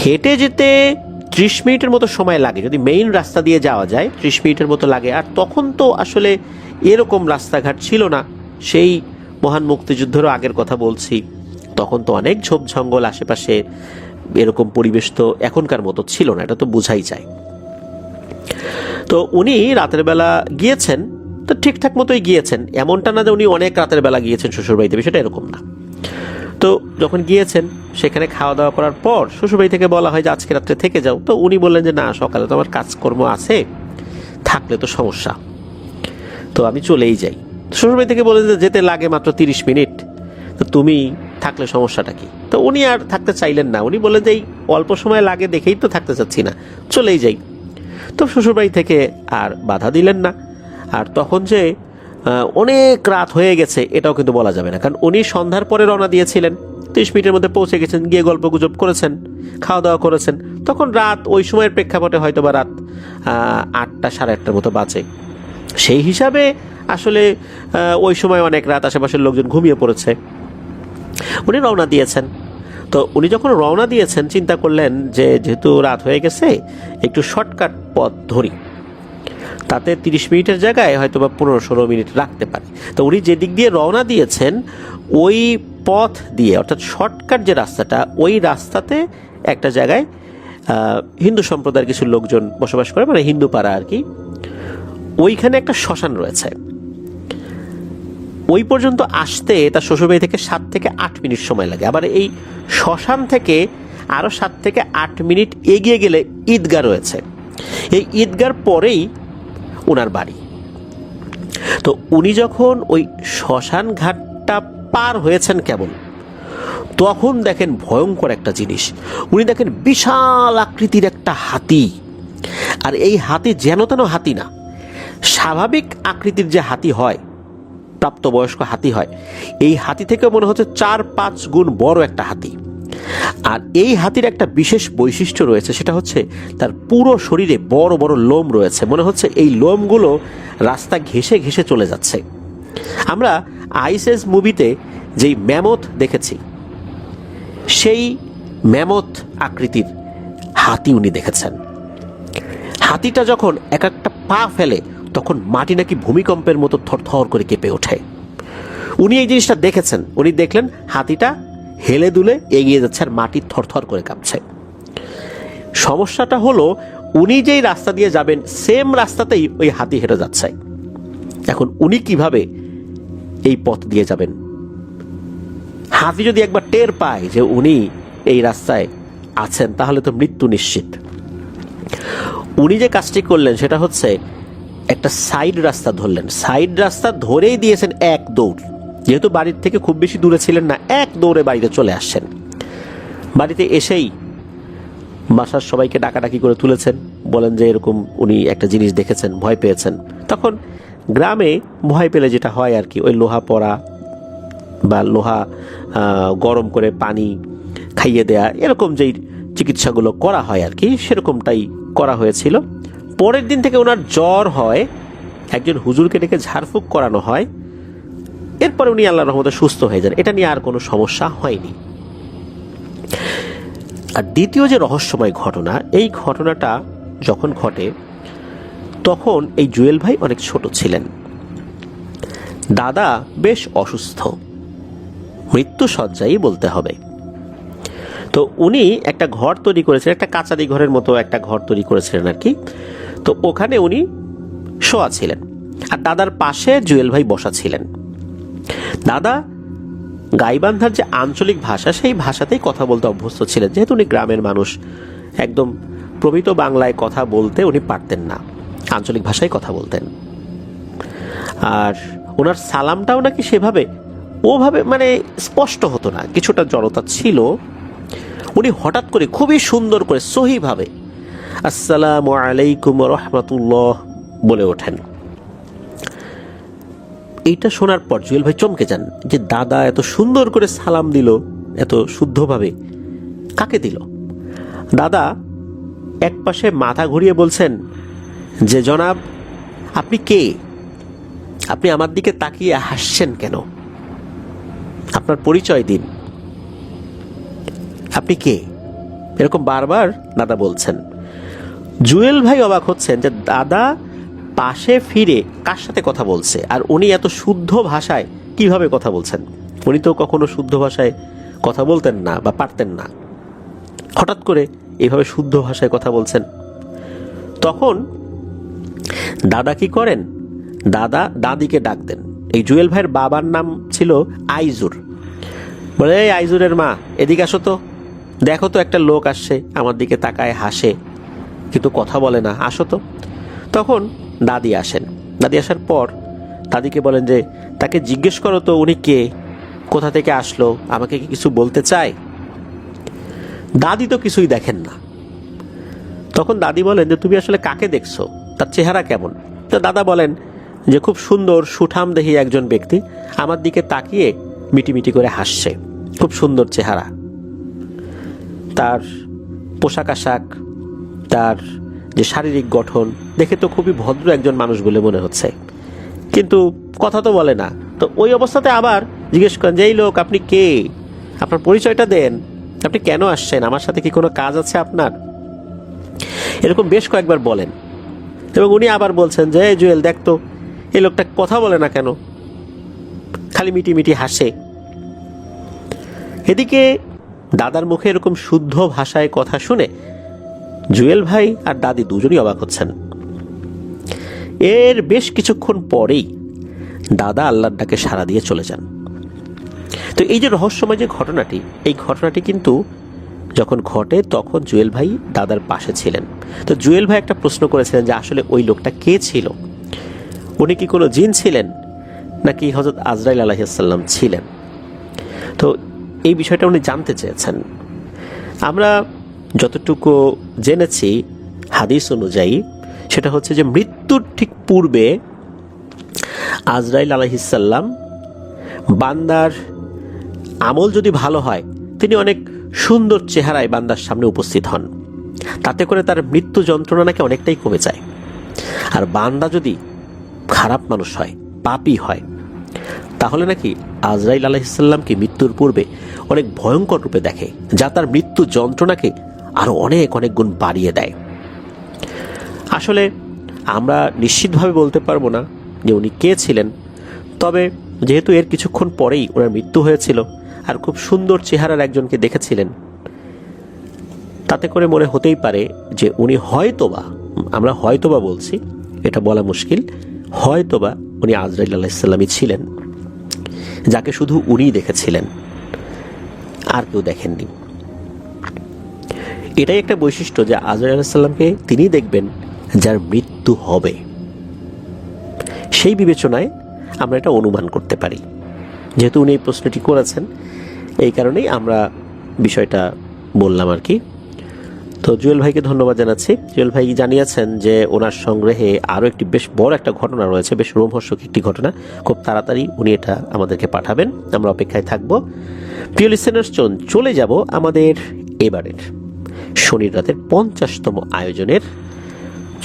হেঁটে যেতে 30 মিনিটের মতো সময় লাগে, যদি মেইন রাস্তা দিয়ে যাওয়া যায় 30 মিনিটের মতো লাগে। আর তখন তো আসলে এরকম রাস্তাঘাট ছিল না, সেই মহান মুক্তিযুদ্ধেরও আগের কথা বলছি। তখন তো অনেক ঝোপ ঝঙ্গল আশেপাশে, এরকম পরিবেশ তো এখনকার মতো ছিল না, এটা তো বোঝাই যায়। তো উনি রাতের বেলা গিয়েছেন, তো ঠিকঠাক মতোই গিয়েছেন, এমনটা না যে উনি অনেক রাতের বেলা গিয়েছেন শ্বশুরবাড়িতে, বিষয়টা এরকম না। তো যখন গিয়েছেন সেখানে খাওয়া দাওয়া করার পর শ্বশুরবাড়ি থেকে বলা হয় যে আজকে রাত্রে থেকে যাও। তো উনি বললেন যে না, সকালে তো আমার কাজকর্ম আছে, থাকলে তো সমস্যা, তো আমি চলেই যাই। শ্বশুরবাড়ি থেকে বলে যে যেতে লাগে মাত্র 30 মিনিট, তো তুমি থাকলে সমস্যাটা কি? তো উনি আর থাকতে চাইলেন না, উনি বললেন যে এই অল্প সময় লাগে দেখেই তো থাকতে চাচ্ছি না, চলেই যাই। তো শ্বশুরবাড়ি থেকে আর বাধা দিলেন না। আর তখন যে অনেক রাত হয়ে গেছে এটাও কিন্তু বলা যাবে না, কারণ উনি সন্ধ্যার পরে রওনা দিয়েছিলেন, 30 মিনিটের মধ্যে পৌঁছে গেছেন, গিয়ে গল্প গুজব করেছেন, খাওয়া দাওয়া করেছেন। তখন রাত ওই সময়ের প্রেক্ষাপটে হয়তো বা রাত 8টা সাড়ে 8টার মতো বাজে। সেই হিসাবে আসলে ওই সময় অনেক রাত, আশেপাশের লোকজন ঘুমিয়ে পড়েছে। উনি রওনা দিয়েছেন। তো উনি যখন রওনা দিয়েছেন চিন্তা করলেন যে যেহেতু রাত হয়ে গেছে একটু শর্টকাট পথ ধরি, তাতে 30 মিনিটের জায়গায় হয়তো বা 15-16 মিনিট রাখতে পারে। তো উনি যে দিক দিয়ে রওনা দিয়েছেন ওই পথ দিয়ে, অর্থাৎ শর্টকাট যে রাস্তাটা, ওই রাস্তাতে একটা জায়গায় হিন্দু সম্প্রদায়ের কিছু লোকজন বসবাস করে, মানে হিন্দু পাড়া আর কি। ওইখানে একটা শ্মশান রয়েছে। ওই পর্যন্ত আসতে তার শ্বশুরবাড়ি থেকে 7 থেকে 8 মিনিট সময় লাগে। আবার এই শ্মশান থেকে আরও 7 থেকে 8 মিনিট এগিয়ে গেলে ঈদগাহ রয়েছে। এই ঈদগার পরেই ওনার বাড়ি। তো উনি যখন ওই শ্মশান ঘাটটা পার হয়েছেন কেবল, তখন দেখেন ভয়ঙ্কর একটা জিনিস। উনি দেখেন বিশাল আকৃতির একটা হাতি। আর এই হাতি যেন তেন হাতি না, স্বাভাবিক আকৃতির যে হাতি হয়, প্রাপ্তবয়স্ক হাতি হয়, এই হাতি থেকে মনে হচ্ছে 4-5 গুণ বড় একটা হাতি। আর এই হাতির একটা বিশেষ বৈশিষ্ট্য রয়েছে, সেটা হচ্ছে তার পুরো শরীরে বড় বড় লোম রয়েছে। মনে হচ্ছে এই লোমগুলো রাস্তা ঘেঁষে ঘেঁষে চলে যাচ্ছে। আমরা আইস মুভিতে যেই ম্যামথ দেখেছি, সেই ম্যামথ আকৃতির হাতি উনি দেখেছেন। হাতিটা যখন এক একটা পা ফেলে তখন মাটি নাকি ভূমিকম্পের মতো থরথর করে কেঁপে ওঠে। উনি এই জিনিসটা দেখেছেন। উনি দেখলেন হাতিটা হেলে দুলে এগিয়ে যাচ্ছে আর মাটি থরথর করে কাঁপছে। সমস্যাটা হলো উনি যেই রাস্তা দিয়ে যাবেন সেম রাস্তাতেই ওই হাতি হেঁটে যাচ্ছে। এখন উনি কিভাবে এই পথ দিয়ে যাবেন? হাতি যদি একবার টের পায় যে উনি এই রাস্তায় আছেন তাহলে তো মৃত্যু নিশ্চিত। উনি যে কাজটি করলেন সেটা হচ্ছে একটা সাইড রাস্তা ধরলেন। সাইড রাস্তা ধরেই দিয়েছেন এক দৌড়। যেহেতু বাড়ির থেকে খুব বেশি দূরে ছিলেন না, এক দৌড়ে বাড়িতে চলে আসছেন। বাড়িতে এসেই বাসার সবাইকে ডাকাডাকি করে তুলেছেন, বলেন যে এরকম উনি একটা জিনিস দেখেছেন, ভয় পেয়েছেন। তখন গ্রামে ভয় পেলে যেটা হয় আর কি, ওই লোহা পড়া বা লোহা গরম করে পানি খাইয়ে দেয়া, এরকম যেই চিকিৎসাগুলো করা হয় আর কি, সেরকমটাই করা হয়েছিল। পরের দিন থেকে ওনার জ্বর হয়, একজন হুজুরকে ডেকে ঝাড়ফুঁক করানো হয়। এরপরে উনি আল্লাহর রহমতে সুস্থ হয়ে যান। এটা নিয়ে আর কোনো সমস্যা হয়নি। আর দ্বিতীয় যে রহস্যময় ঘটনা, এই ঘটনাটা যখন ঘটে তখন এই জুয়েল ভাই অনেক ছোট ছিলেন। দাদা বেশ অসুস্থ, মৃত্যু শয্যাই বলতে হবে। তো উনি একটা ঘর তৈরি করেছিলেন, একটা কাচারি ঘরের মতো একটা ঘর তৈরি করেছিলেন আর কি। তো ওখানে উনি শোয়া ছিলেন, আর দাদার পাশে জুয়েল ভাই বসা ছিলেন। দাদা গাইবান্ধার যে আঞ্চলিক ভাষা, সেই ভাষাতেই কথা বলতে অভ্যস্ত ছিলেন, যেহেতু উনি গ্রামের মানুষ, একদম প্রকৃত বাংলায় কথা বলতে উনি পারতেন না, আঞ্চলিক ভাষায় কথা বলতেন। আর ওনার সালামটাও নাকি সেভাবে ওভাবে মানে স্পষ্ট হতো না, কিছুটা জড়তা ছিল। উনি হঠাৎ করে খুবই সুন্দর করে সহিভাবে আসসালামু আলাইকুম রহমাতুল্লাহ বলে ওঠেন। এইটা শোনার পর জুয়েল ভাই চমকে যান যে দাদা এত সুন্দর করে সালাম দিল, এত শুদ্ধভাবে, কাকে দিল? দাদা এক পাশে মাথা ঘুরিয়ে বলছেন যে জনাব, আপনি কে? আপনি আমার দিকে তাকিয়ে হাসছেন কেন? আপনার পরিচয় দিন, আপনি কে? এরকম বারবার দাদা বলছেন। জুয়েল ভাই অবাক হচ্ছেন যে দাদা পাশে ফিরে কার সাথে কথা বলছে, আর উনি এত শুদ্ধ ভাষায় কিভাবে কথা বলছেন। উনি তো কখনো শুদ্ধ ভাষায় কথা বলতেন না বা পারতেন না, হঠাৎ করে এইভাবে শুদ্ধ ভাষায় কথা বলছেন। তখন দাদা কি করেন, দাদা দাদিকে ডাক দেন। এই জুয়েল ভাইয়ের বাবার নাম ছিল আইজুর। বলে, এই আইজুরের মা, এদিকে আসো তো, দেখো তো একটা লোক আসছে, আমার দিকে তাকায় হাসে কিন্তু কথা বলে না, আসো তো। তখন দাদি আসেন। দাদি আসার পর দাদিকে বলেন যে তাকে জিজ্ঞেস করো তো উনি কে, কোথা থেকে আসলো, আমাকে কি কিছু বলতে চায়? দাদি তো কিছুই দেখেন না। তখন দাদি বলেন যে তুমি আসলে কাকে দেখছো, তার চেহারা কেমন? তো দাদা বলেন যে খুব সুন্দর সুঠামদেহী একজন ব্যক্তি, আমার দিকে তাকিয়ে মিটিমিটি করে হাসছে, খুব সুন্দর চেহারা, তার পোশাক আশাক, তার যে শারীরিক গঠন দেখে তো খুবই ভদ্র একজন মানুষ বলে মনে হচ্ছে, কিন্তু কথা তো বলে না। তো ওই অবস্থাতে আবার জিজ্ঞেস করেন যে এই লোক, আপনি কে? আপনার পরিচয়টা দেন, আপনি কেন আসছেন, আমার সাথে কি কোনো কাজ আছে আপনার? এরকম বেশ কয়েকবার বলেন। এবং উনি আবার বলছেন যে এই জুয়েল, দেখতো এই লোকটা কথা বলে না কেন, খালি মিটিমিটি হাসে। এদিকে দাদার মুখে এরকম শুদ্ধ ভাষায় কথা শুনে জুয়েল ভাই আর দাদি দুজনই অবাক হচ্ছেন। এর বেশ কিছুক্ষণ পরেই দাদা আল্লাহর ডাকে সাড়া দিয়ে চলে যান। তো এই যে রহস্যময় যে ঘটনাটি, এই ঘটনাটি কিন্তু যখন ঘটে তখন জুয়েল ভাই দাদার পাশে ছিলেন। তো জুয়েল ভাই একটা প্রশ্ন করেছিলেন যে আসলে ওই লোকটা কে ছিল, উনি কি কোনো জিন ছিলেন নাকি হযরত আজরাইল আলাইহিস সালাম ছিলেন? তো এই বিষয়টা উনি জানতে চেয়েছেন। আমরা যতটুকু জেনেছি হাদিস অনুযায়ী, সেটা হচ্ছে যে মৃত্যুর ঠিক পূর্বে আজরাইল আলাইহিস সালাম, বান্দার আমল যদি ভালো হয়, তিনি অনেক সুন্দর চেহারায় বান্দার সামনে উপস্থিত হন, তাতে করে তার মৃত্যু যন্ত্রণা নাকি অনেকটাই কমে যায়। আর বান্দা যদি খারাপ মানুষ হয়, পাপী হয়, তাহলে নাকি আজরাইল আলাইহিস সালামকে মৃত্যুর পূর্বে অনেক ভয়ঙ্কর রূপে দেখে, যা তার মৃত্যু যন্ত্রণাকে আরো অনেক অনেক গুণ বাড়িয়ে দেয়। আসলে আমরা নিশ্চিতভাবে বলতে পারবো না যে উনি কে ছিলেন, তবে যেহেতু এর কিছুক্ষণ পরেই ওনার মৃত্যু হয়েছিল আর খুব সুন্দর চেহারার একজনকে দেখেছিলেন, তাতে করে মনে হতেই পারে যে উনি হয়তোবা, আমরা হয়তোবা বলছি, এটা বলা মুশকিল, হয়তোবা উনি আজরাইল আলাইহিস সালামই ছিলেন, যাকে শুধু উনিই দেখেছিলেন, আর কেউ দেখেননি। এটাই একটা বৈশিষ্ট্য যে আজরাইল আলাইহিস সালামকে তিনি দেখবেন যার মৃত্যু হবে। সেই বিবেচনায় আমরা এটা অনুমান করতে পারি। যেহেতু উনি এই প্রশ্নটি করেছেন, এই কারণেই আমরা বিষয়টা বললাম আর কি। তো জুয়েল ভাইকে ধন্যবাদ জানাচ্ছি। জুয়েল ভাই জানিয়েছেন যে ওনার সংগ্রহে আরও একটি বেশ বড় একটা ঘটনা রয়েছে, বেশ রোমহর্ষক একটি ঘটনা, খুব তাড়াতাড়ি উনি এটা আমাদেরকে পাঠাবেন, আমরা অপেক্ষায় থাকব। প্রিয় লিসেনার্স, চলে যাব আমাদের এবারের শনির রাতের 50তম আয়োজনের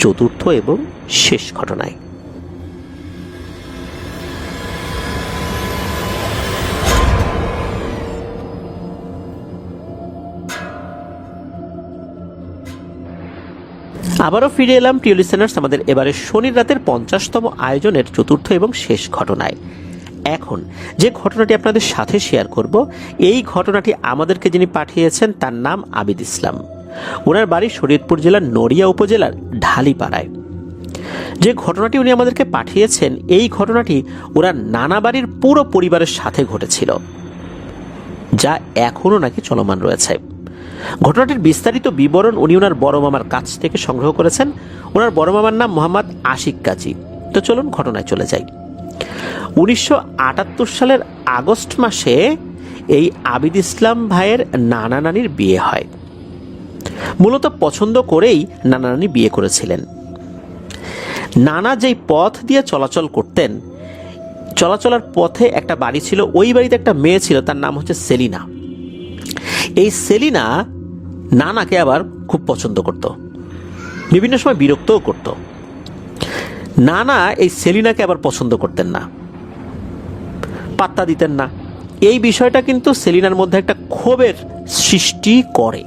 চতুর্থ এবং শেষ ঘটনায়। আবারও ফিরে এলাম প্রিয় লিসেনার্স আমাদের এবারে শনির রাতের 50তম আয়োজনের চতুর্থ এবং শেষ ঘটনায়। এখন যে ঘটনাটি আপনাদের সাথে শেয়ার করব, এই ঘটনাটি আমাদেরকে যিনি পাঠিয়েছেন তার নাম আবিদ ইসলাম। ওনার বাড়ি শরীয়তপুর জেলার নড়িয়া উপজেলার ঢালিপাড়ায়। যে ঘটনাটি উনি আমাদেরকে পাঠিয়েছেন, এই ঘটনাটি ওনার নানা বাড়ির পুরো পরিবারের সাথে ঘটেছিল, যা এখনো নাকি চলমান রয়েছে। ঘটনাটির বিস্তারিত বিবরণ উনি ওনার বড় মামার কাছ থেকে সংগ্রহ করেছেন। ওনার বড় মামার নাম মোহাম্মদ আশিক কাজী। তো চলুন ঘটনায় চলে যাই। 1978 সালের আগস্ট মাসে এই আবিদ ইসলাম ভাইয়ের নানা নানির বিয়ে হয়। মূলত পছন্দ করেই নানা নানি বিয়ে করেছিলেন। নানা যেই পথ দিয়ে চলাচল করতেন, চলাচলের পথে একটা বাড়ি ছিল, ওই বাড়িতে একটা মেয়ে ছিল, তার নাম হচ্ছে সেলিনা। এই সেলিনা নানাকে আবার খুব পছন্দ করত, বিভিন্ন সময় বিরক্তও করত। নানা এই সেলিনাকে আবার পছন্দ করতেন না, পাত্তা দিতেন না। এই বিষয়টা কিন্তু সেলিনার মধ্যে একটা ক্ষোভের সৃষ্টি করে।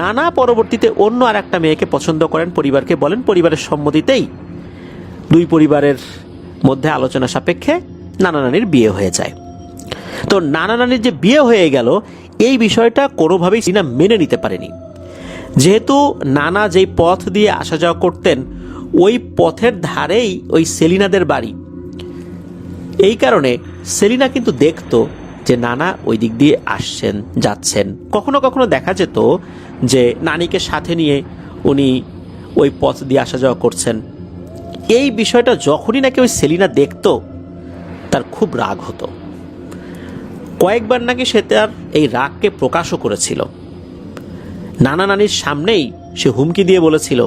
নানা পরবর্তীতে অন্য আর একটা মেয়েকে পছন্দ করেন, পরিবারকে বলেন, পরিবারের সম্মতিতেই দুই পরিবারের মধ্যে আলোচনা সাপেক্ষে নানা নানির বিয়ে হয়ে যায়। তো নানা নানির যে বিয়ে হয়ে গেল, এই বিষয়টা কোনোভাবেই সেলিনা মেনে নিতে পারেনি। যেহেতু নানা যেই পথ দিয়ে আসা যাওয়া করতেন, ওই পথের ধারেই ওই সেলিনাদের বাড়ি। এই কারণে সেলিনা কিন্তু দেখতো যে নানা ওই দিক দিয়ে আসছেন, যাচ্ছেন। কখনো কখনো দেখা যেত যে নানিকে সাথে নিয়ে উনি ওই পথ দিয়ে আসা যাওয়া করছেন। এই বিষয়টা যখনই নাকি ওই সেলিনা দেখতো, তার খুব রাগ হতো। কয়েকবার নাকি সে তার এই রাগকে প্রকাশও করেছিল। নানা নানির সামনেই সে হুমকি দিয়ে বলেছিল,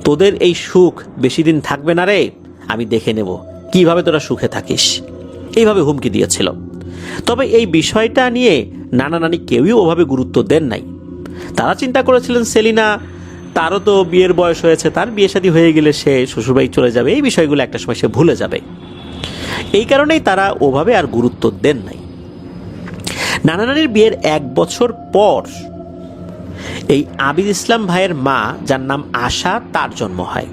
তোদের এই সুখ বেশি দিন থাকবে না রে, আমি দেখে নেব কিভাবে তোরা সুখে থাকিস। এইভাবে হুমকি দিয়েছিল। তবে এই বিষয়টা নিয়ে নানা নানি কেউই ওভাবে গুরুত্ব দেন নাই। তারা চিন্তা করেছিলেন সেলিনা, তারও তো বিয়ের বয়স হয়েছে, তার বিয়ে শাদী হয়ে গেলে সে শ্বশুরবাড়ি চলে যাবে, এই বিষয়গুলো একটা সময় সে ভুলে যাবে। এই কারণেই তারা ওভাবে আর গুরুত্ব দেন নাই। নানা নানির বিয়ের 1 বছর পর এই আবিদ ইসলাম ভাইয়ের মা, যার নাম আশা, তার জন্ম হয়।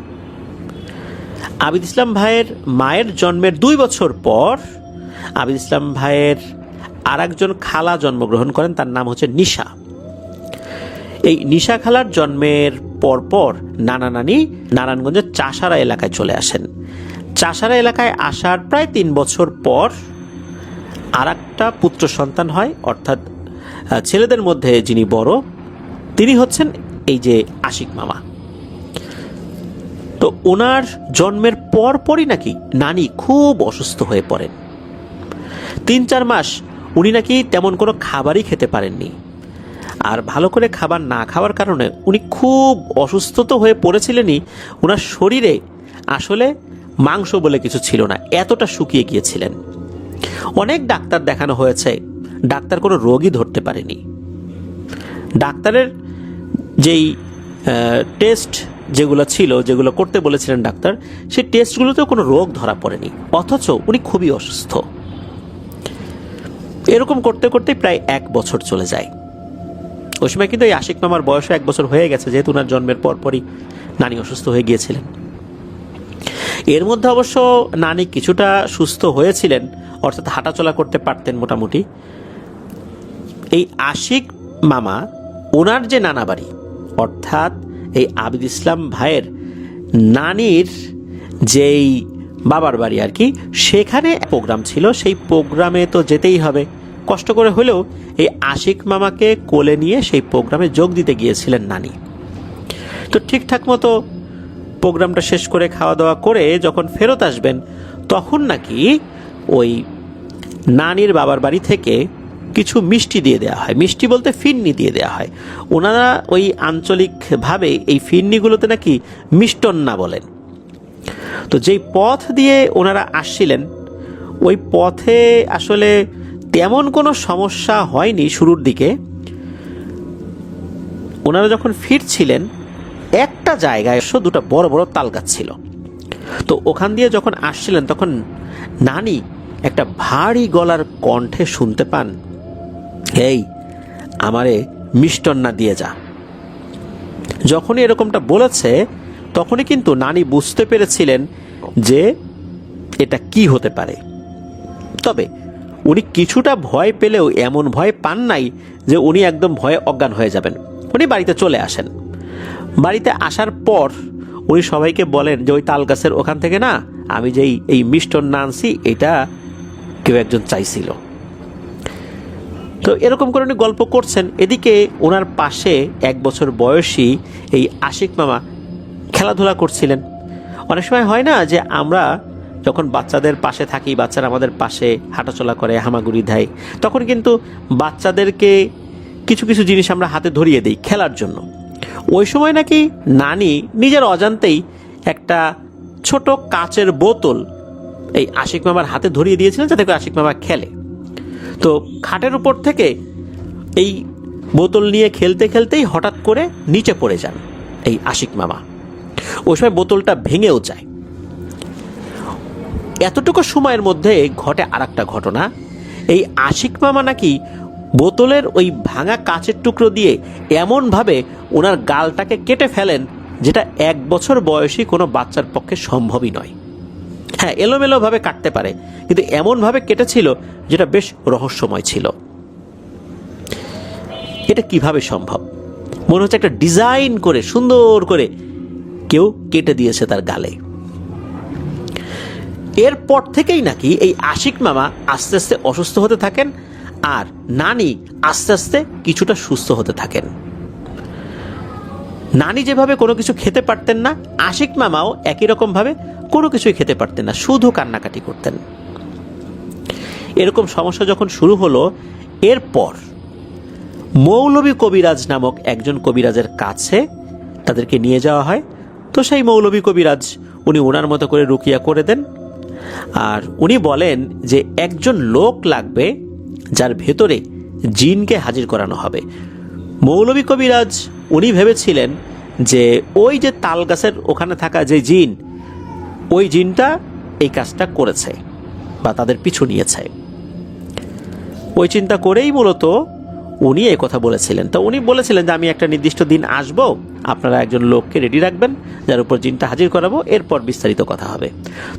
আবিদ ইসলাম ভাইয়ের মায়ের জন্মের 2 বছর পর আবিদ ইসলাম ভাইয়ের আর একজন খালা জন্মগ্রহণ করেন, তার নাম হচ্ছে নিশা। এই নিশা খালার জন্মের পরপর নানা নানি নারায়ণগঞ্জের চাষারা এলাকায় চলে আসেন। চাষারা এলাকায় আসার প্রায় 3 বছর পর আর একটা পুত্র সন্তান হয়, অর্থাৎ ছেলেদের মধ্যে যিনি বড় তিনি হচ্ছেন এই যে আশিক মামা। তো ওনার জন্মের পরপরই নাকি নানি খুব অসুস্থ হয়ে পড়েন। 3-4 মাস উনি নাকি তেমন কোনো খাবারই খেতে পারেননি। আর ভালো করে খাবার না খাওয়ার কারণে উনি খুব অসুস্থ তো হয়ে পড়েছিলেনই, ওনার শরীরে আসলে মাংস বলে কিছু ছিল না, এতটা শুকিয়ে গিয়েছিলেন। অনেক ডাক্তার দেখানো হয়েছে, ডাক্তার কোনো রোগই ধরতে পারেনি। ডাক্তারের যেই টেস্ট যেগুলো ছিল, যেগুলো করতে বলেছিলেন ডাক্তার, সেই টেস্টগুলোতেও কোনো রোগ ধরা পড়েনি, অথচ উনি খুবই অসুস্থ। এরকম করতে করতে প্রায় 1 বছর চলে যায়। ওই সময় কিন্তু এই আশিক মামার বয়সও 1 বছর হয়ে গেছে, যেহেতু ওনার জন্মের পরপরই নানি অসুস্থ হয়ে গিয়েছিলেন। এর মধ্যে অবশ্য নানি কিছুটা সুস্থ হয়েছিলেন, অর্থাৎ হাঁটাচলা করতে পারতেন মোটামুটি। এই আশিক মামা ওনার যে নানা বাড়ি, অর্থাৎ এই আবিদ ইসলাম ভাইয়ের নানির যেই বাবার বাড়ি আর কি, সেখানে প্রোগ্রাম ছিল। সেই প্রোগ্রামে তো যেতেই হবে, কষ্ট করে হলেও এই আশিক মামাকে কোলে নিয়ে সেই প্রোগ্রামে যোগ দিতে গিয়েছিলেন নানি। তো ঠিকঠাক মতো প্রোগ্রামটা শেষ করে খাওয়া দাওয়া করে যখন ফেরত আসবেন, তখন নাকি ওই নানির বাবার বাড়ি থেকে কিছু মিষ্টি দিয়ে দেওয়া হয়। মিষ্টি বলতে ফিরনি দিয়ে দেওয়া হয়। ওনারা ওই আঞ্চলিকভাবে এই ফিরনিগুলোতে নাকি মিষ্টন্না বলেন। তো যেই পথ দিয়ে ওনারা আসছিলেন, ওই পথে আসলে তেমন কোনো সমস্যা হয়নি শুরুর দিকে। ওনারা যখন ফিরছিলেন, একটা জায়গায় 2টা বড় বড় তাল গাছ ছিল। তো ওখান দিয়ে যখন আসছিলেন, তখন নানি একটা ভারী গলার কণ্ঠে শুনতে পান, এই আমারে মিষ্টন্না দিয়ে যা। যখনই এরকমটা বলেছে, তখনই কিন্তু নানি বুঝতে পেরেছিলেন যে এটা কি হতে পারে। তবে উনি কিছুটা ভয় পেলেও এমন ভয় পান নাই যে উনি একদম ভয়ে অজ্ঞান হয়ে যাবেন। উনি বাড়িতে চলে আসেন। বাড়িতে আসার পর উনি সবাইকে বলেন যে ওই তাল গাছের ওখান থেকে না আমি যেই এই মিষ্টান্ন আনছি এটা কেউ একজন চাইছিল। তো এরকম করে উনি গল্প করছেন। এদিকে ওনার পাশে 1 বছর বয়সী এই আশিক মামা খেলাধুলা করছিলেন। অনেক সময় হয় না যে আমরা যখন বাচ্চাদের পাশে থাকি, বাচ্চারা আমাদের পাশে হাঁটাচলা করে, হামাগুড়ি দেয়, তখন কিন্তু বাচ্চাদেরকে কিছু কিছু জিনিস আমরা হাতে ধরিয়ে দিই খেলার জন্য। ওই সময় নাকি নানি নিজের অজান্তেই একটা ছোট কাচের বোতল এই আশিক মামার হাতে ধরিয়ে দিয়েছিলেন যাতে করে আশিক মামা খেলে। তো খাটের উপর থেকে এই বোতল নিয়ে খেলতে খেলতেই হঠাৎ করে নিচে পড়ে যান এই আশিক মামা। ওই সময় বোতলটা ভেঙেও যায়। এতটুকু সময়ের মধ্যে ঘটে আরেকটা ঘটনা। এই আশিক মামা নাকি বোতলের ওই ভাঙা কাচের টুকরো দিয়ে এমনভাবে ওনার গালটাকে কেটে ফেলেন যেটা 1 বছর বয়সী কোনো বাচ্চার পক্ষে সম্ভবই নয়। হ্যাঁ, এলোমেলোভাবে কাটতে পারে, কিন্তু এমনভাবে কেটেছিল যেটা বেশ রহস্যময় ছিল। এটা কিভাবে সম্ভব? মনে হচ্ছে একটা ডিজাইন করে সুন্দর করে কেউ কেটে দিয়েছে তার গালে। এরপর থেকেই নাকি এই আশিক মামা আস্তে আস্তে অসুস্থ হতে থাকেন, আর নানি আস্তে আস্তে কিছুটা সুস্থ হতে থাকেন। নানি যেভাবে কোনো কিছু খেতে পারতেন না, আশিক মামাও একই রকমভাবে কোনো কিছুই খেতে পারতেন না, শুধু কান্নাকাটি করতেন। এরকম সমস্যা যখন শুরু হলো, এরপর মৌলভী কবিরাজ নামক একজন কবিরাজের কাছে তাদেরকে নিয়ে যাওয়া হয়। তো সেই মৌলভী কবিরাজ উনি ওনার মতো করে রুকিয়া করে দেন, আর উনি বলেন যে একজন লোক লাগবে যার ভেতরে জিনকে হাজির করানো হবে। মৌলভী কবিরাজ উনি ভেবেছিলেন যে ওই যে তাল গাছের ওখানে থাকা যে জিন, ওই জিনটা এই কাজটা করেছে বা তাদের পিছু নিয়েছে। ওই চিন্তা করেই মূলত উনি এই কথা বলেছিলেন। তো উনি বলেছিলেন যে আমি একটা নির্দিষ্ট দিন আসব, আপনারা একজন লোককে রেডি রাখবেন যার উপর জিনটা হাজির করাবো, এরপর বিস্তারিত কথা হবে।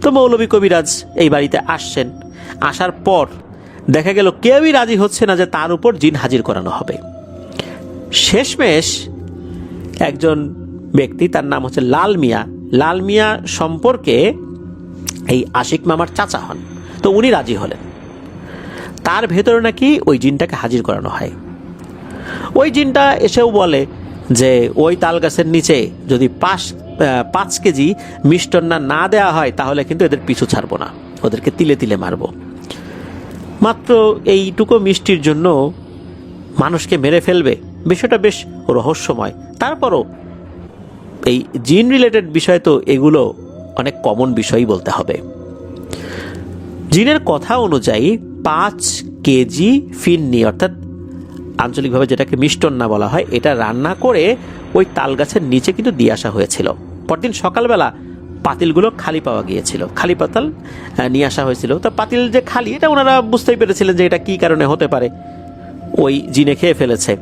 তো মৌলভী কবিরাজ এই বাড়িতে আসছেন। আসার পর দেখা গেল কেউই রাজি হচ্ছে না যে তার উপর জিন হাজির করানো হবে। শেষমেশ একজন ব্যক্তি, তার নাম হচ্ছে লাল মিয়া, লাল মিয়া সম্পর্কে এই আশিক মামার চাচা হন। তো উনি রাজি হলেন। তার ভেতরে নাকি ওই জিনটাকে হাজির করানো হয়। ওই জিনটা এসেও বলে যে ওই তাল গাছের নিচে যদি 5 কেজি মিষ্টান্ন না দেওয়া হয় তাহলে কিন্তু এদের পিছু ছাড়বো না, ওদেরকে তিলে তিলে মারবো। মাত্র এইটুকু মিষ্টির জন্য মানুষকে মেরে ফেলবে, বিষয়টা বেশ রহস্যময়। তারপরও এই জিন রিলেটেড বিষয় তো এগুলো অনেক কমন বিষয়ই বলতে হবে। জিনের কথা অনুযায়ী 5 কেজি ফিন্নি, অর্থাৎ আঞ্চলিকভাবে যেটাকে মিষ্টান্ন বলা হয়, এটা রান্না করে ওই তাল গাছের নিচে কিন্তু দিয়ে আসা হয়েছিল। পরদিন সকালবেলা পাতিলগুলো খালি পাওয়া গিয়েছিল, খালি পাতাল নিয়ে আসা হয়েছিল। তো পাতিল যে খালি, এটা ওনারা বুঝতেই পেরেছিলেন যে এটা কি কারণে হতে পারে, ওই জিনে খেয়ে ফেলেছে।